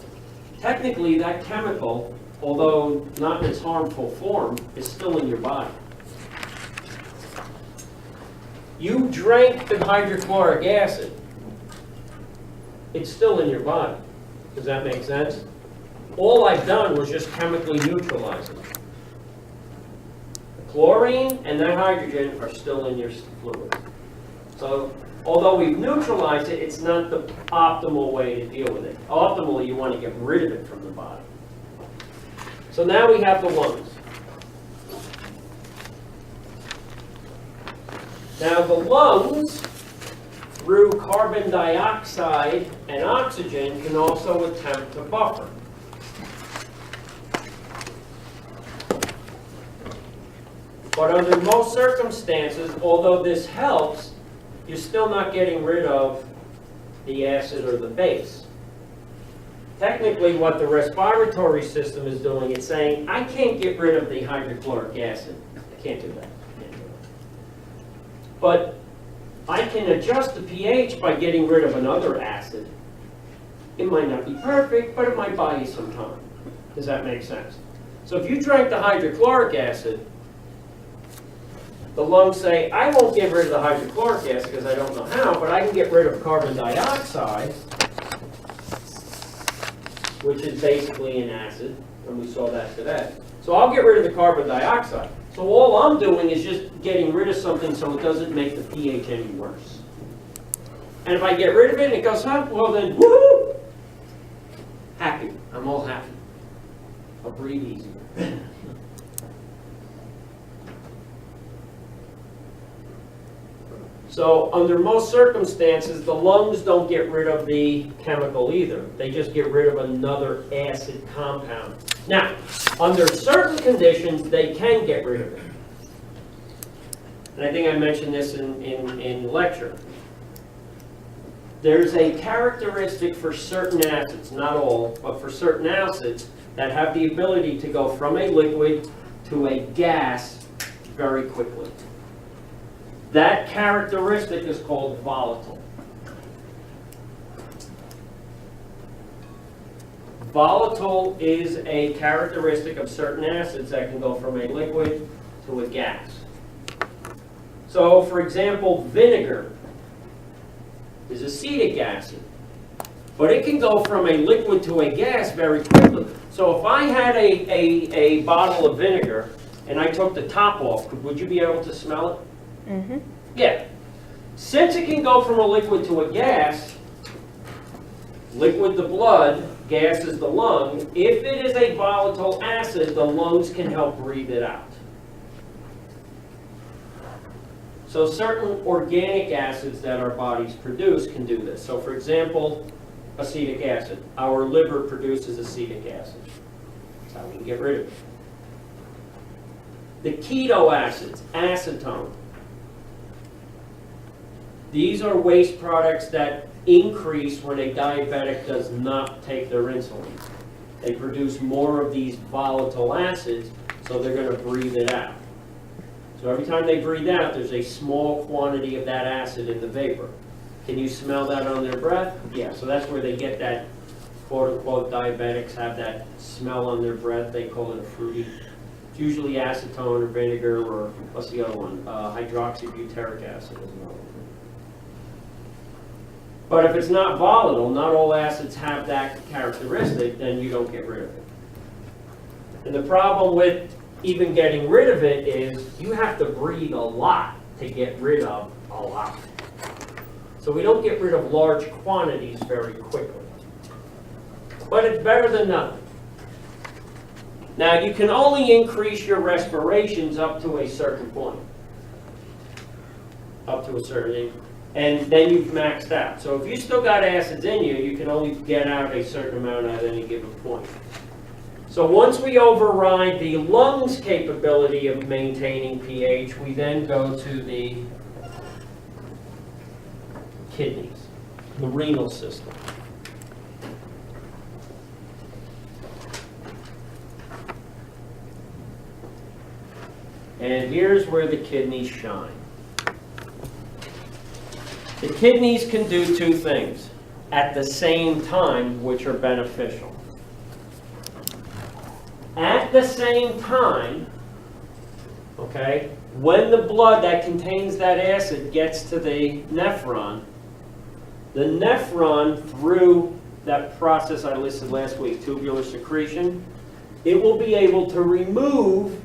technically that chemical, although not in its harmful form, is still in your body. You drank the hydrochloric acid, it's still in your body. Does that make sense? All I've done was just chemically neutralize it. The chlorine and that hydrogen are still in your fluid. So, although we've neutralized it, it's not the optimal way to deal with it. Optimally, you want to get rid of it from the body. So now we have the lungs. Now the lungs, through carbon dioxide and oxygen, can also attempt to buffer. But under most circumstances, although this helps, you're still not getting rid of the acid or the base. Technically, what the respiratory system is doing, it's saying, I can't get rid of the hydrochloric acid. I can't do that. I can't do it. But I can adjust the pH by getting rid of another acid. It might not be perfect, but it might buy you some time. Does that make sense? So if you drank the hydrochloric acid, the lungs say, I won't get rid of the hydrochloric acid because I don't know how, but I can get rid of carbon dioxide, which is basically an acid, and we saw that today. So I'll get rid of the carbon dioxide. So all I'm doing is just getting rid of something so it doesn't make the pH any worse. And if I get rid of it and it goes up, well then, woo! Happy. I'm all happy. I'll breathe easier. So under most circumstances, the lungs don't get rid of the chemical either. They just get rid of another acid compound. Now, under certain conditions, they can get rid of it. And I think I mentioned this in lecture. There's a characteristic for certain acids, not all, but for certain acids that have the ability to go from a liquid to a gas very quickly. That characteristic is called volatile. Volatile is a characteristic of certain acids that can go from a liquid to a gas. So, for example, vinegar is acetic acid, but it can go from a liquid to a gas very quickly. So if I had a bottle of vinegar and I took the top off, would you be able to smell it? Mm-hmm. Yeah. Since it can go from a liquid to a gas, liquid the blood, gas is the lung. If it is a volatile acid, the lungs can help breathe it out. So certain organic acids that our bodies produce can do this. So for example, acetic acid. Our liver produces acetic acid. That's how we can get rid of it. The keto acids, acetone. These are waste products that increase when a diabetic does not take their insulin. They produce more of these volatile acids, so they're going to breathe it out. So every time they breathe out, there's a small quantity of that acid in the vapor. Can you smell that on their breath? Yeah, so that's where they get that, quote-unquote, diabetics have that smell on their breath. They call it a fruity. It's usually acetone or vinegar or, what's the other one? Hydroxybutyric acid is another one. But if it's not volatile, not all acids have that characteristic, then you don't get rid of it. And the problem with even getting rid of it is you have to breathe a lot to get rid of a lot. So we don't get rid of large quantities very quickly. But it's better than nothing. Now you can only increase your respirations up to a certain point. Up to a certain, and then you've maxed out. So if you still got acids in you, you can only get out a certain amount at any given point. So once we override the lungs' capability of maintaining pH, we then go to the kidneys, the renal system. And here's where the kidneys shine. The kidneys can do two things at the same time, which are beneficial. At the same time, okay, when the blood that contains that acid gets to the nephron through that process I listed last week, tubular secretion, it will be able to remove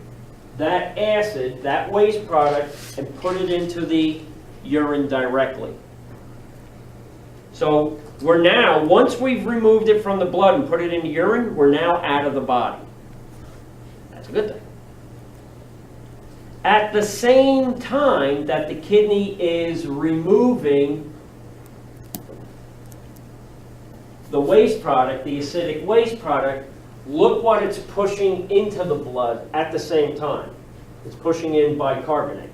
that acid, that waste product, and put it into the urine directly. So we're now, once we've removed it from the blood and put it in the urine, we're now out of the body. That's a good thing. At the same time that the kidney is removing the waste product, the acidic waste product, look what it's pushing into the blood at the same time. It's pushing in bicarbonate.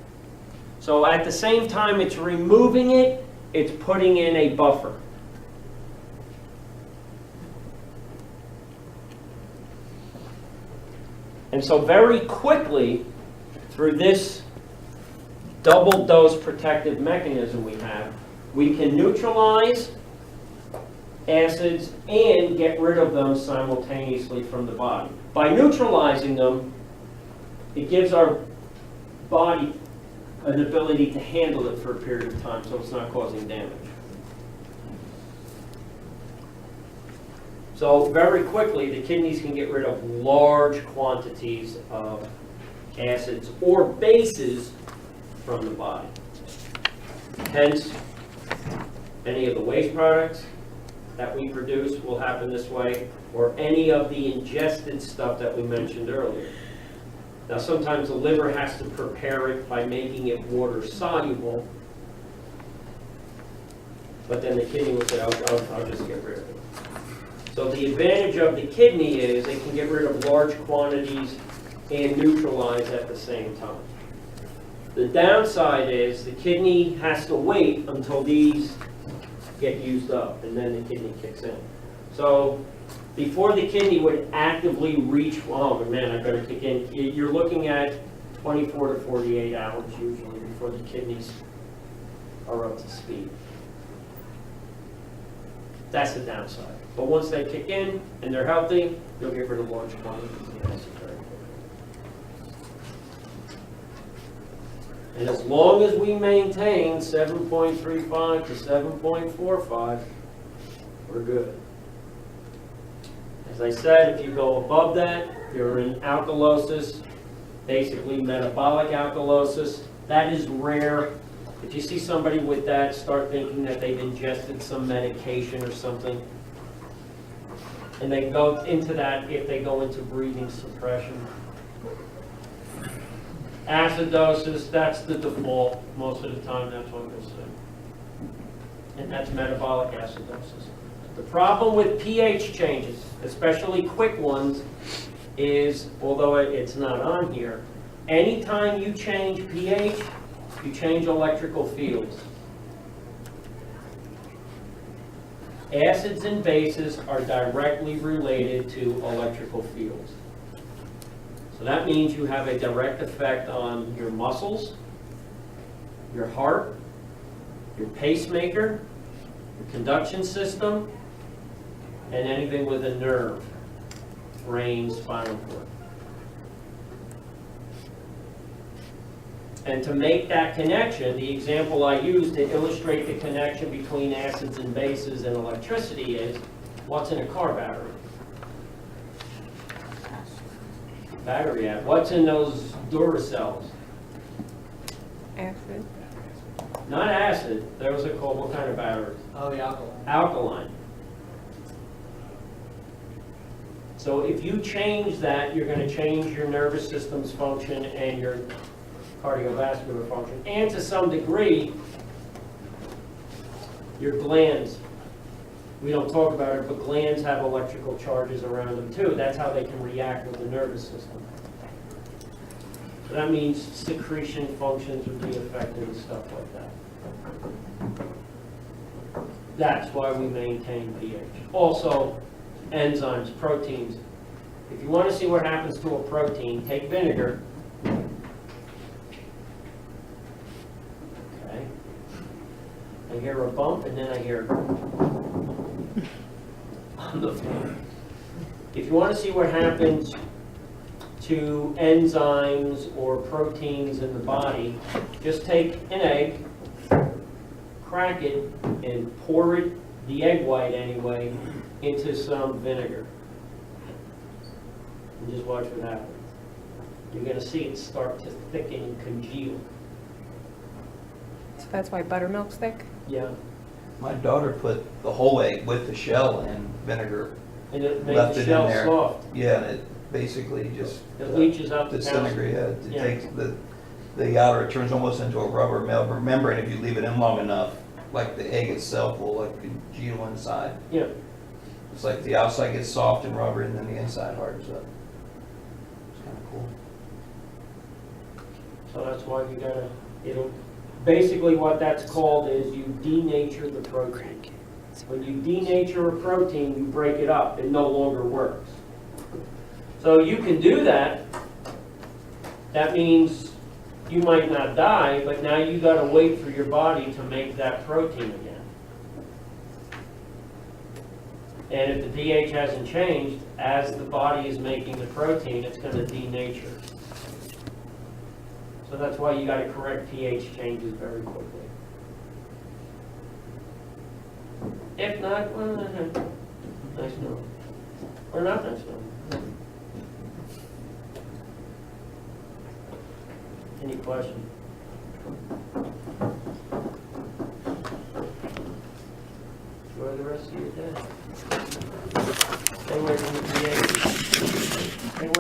So at the same time it's removing it, it's putting in a buffer. And so very quickly, through this double dose protective mechanism we can neutralize acids and get rid of them simultaneously from the body. By neutralizing them, it gives our body an ability to handle it for a period of time so it's not causing damage. So very quickly, the kidneys can get rid of large quantities of acids or bases from the body. Hence, any of the waste products that we produce will happen this way, or any of the ingested stuff that we mentioned earlier. Now, sometimes the liver has to prepare it by making it water soluble, but then the kidney will say, I'll just get rid of it. So the advantage of the kidney is it can get rid of large quantities and neutralize at the same time. The downside is the kidney has to wait until these get used up, and then the kidney kicks in. So before the kidney would actively reach, oh man, I better kick in, you're looking at 24 to 48 hours usually before the kidneys are up to speed. That's the downside. But once they kick in and they're healthy, you'll get rid of large quantities of the acid very quickly. And as long as we maintain 7.35 to 7.45, we're good. As I said, if you go above that, you're in alkalosis, basically metabolic alkalosis. That is rare. If you see somebody with that, start thinking that they've ingested some medication or something. And they go into that if they go into breathing suppression. Acidosis, that's the default. Most of the time, that's what we'll see. And that's metabolic acidosis. The problem with pH changes, especially quick ones, is, although it's not on here, anytime you change pH, you change electrical fields. Acids and bases are directly related to electrical fields. So that means you have a direct effect on your muscles, your heart, your pacemaker, your conduction system, and anything with a nerve, brain, spinal cord. And to make that connection, the example I use to illustrate the connection between acids and bases and electricity is, what's in a car battery? Battery at. What's in those Duracells? Acid. Not acid. Those are called what kind of batteries? Oh, the alkaline. Alkaline. So if you change that, you're going to change your nervous system's function and your cardiovascular function, and to some degree, your glands. We don't talk about it, but glands have electrical charges around them too. That's how they can react with the nervous system. So that means secretion functions would be affected and stuff like that. That's why we maintain pH. Also, enzymes, proteins. If you want to see what happens to a protein, take vinegar. Okay. I hear a bump and then I hear on the floor. If you want to see what happens to enzymes or proteins in the body, just take an egg, crack it, and pour it, the egg white anyway, into some vinegar. And just watch what happens. You're going to see it start to thicken and congeal. So that's why buttermilk's thick? Yeah. My daughter put the whole egg with the shell in vinegar, And it makes left the it in shell there. soft. Yeah, and it basically just It leaches out the disintegrates. calcium. It Yeah. takes the outer, it turns almost into a rubber membrane if you leave it in long enough. Like the egg itself will like congeal inside. Yeah. It's like the outside gets soft and rubber, and then the inside hardens up. It's kind of cool. So that's why you gotta, it'll, basically what that's called is you denature the protein. When you denature a protein, you break it up, it no longer works. So you can do that. That means you might not die, but now you gotta wait for your body to make that protein again. And if the pH hasn't changed, as the body is making the protein, it's gonna denature. So that's why you gotta correct pH changes very quickly. If not, well, nice no. Or not nice no. Any questions? Enjoy the rest of your day. Stay away from the VA. Stay away.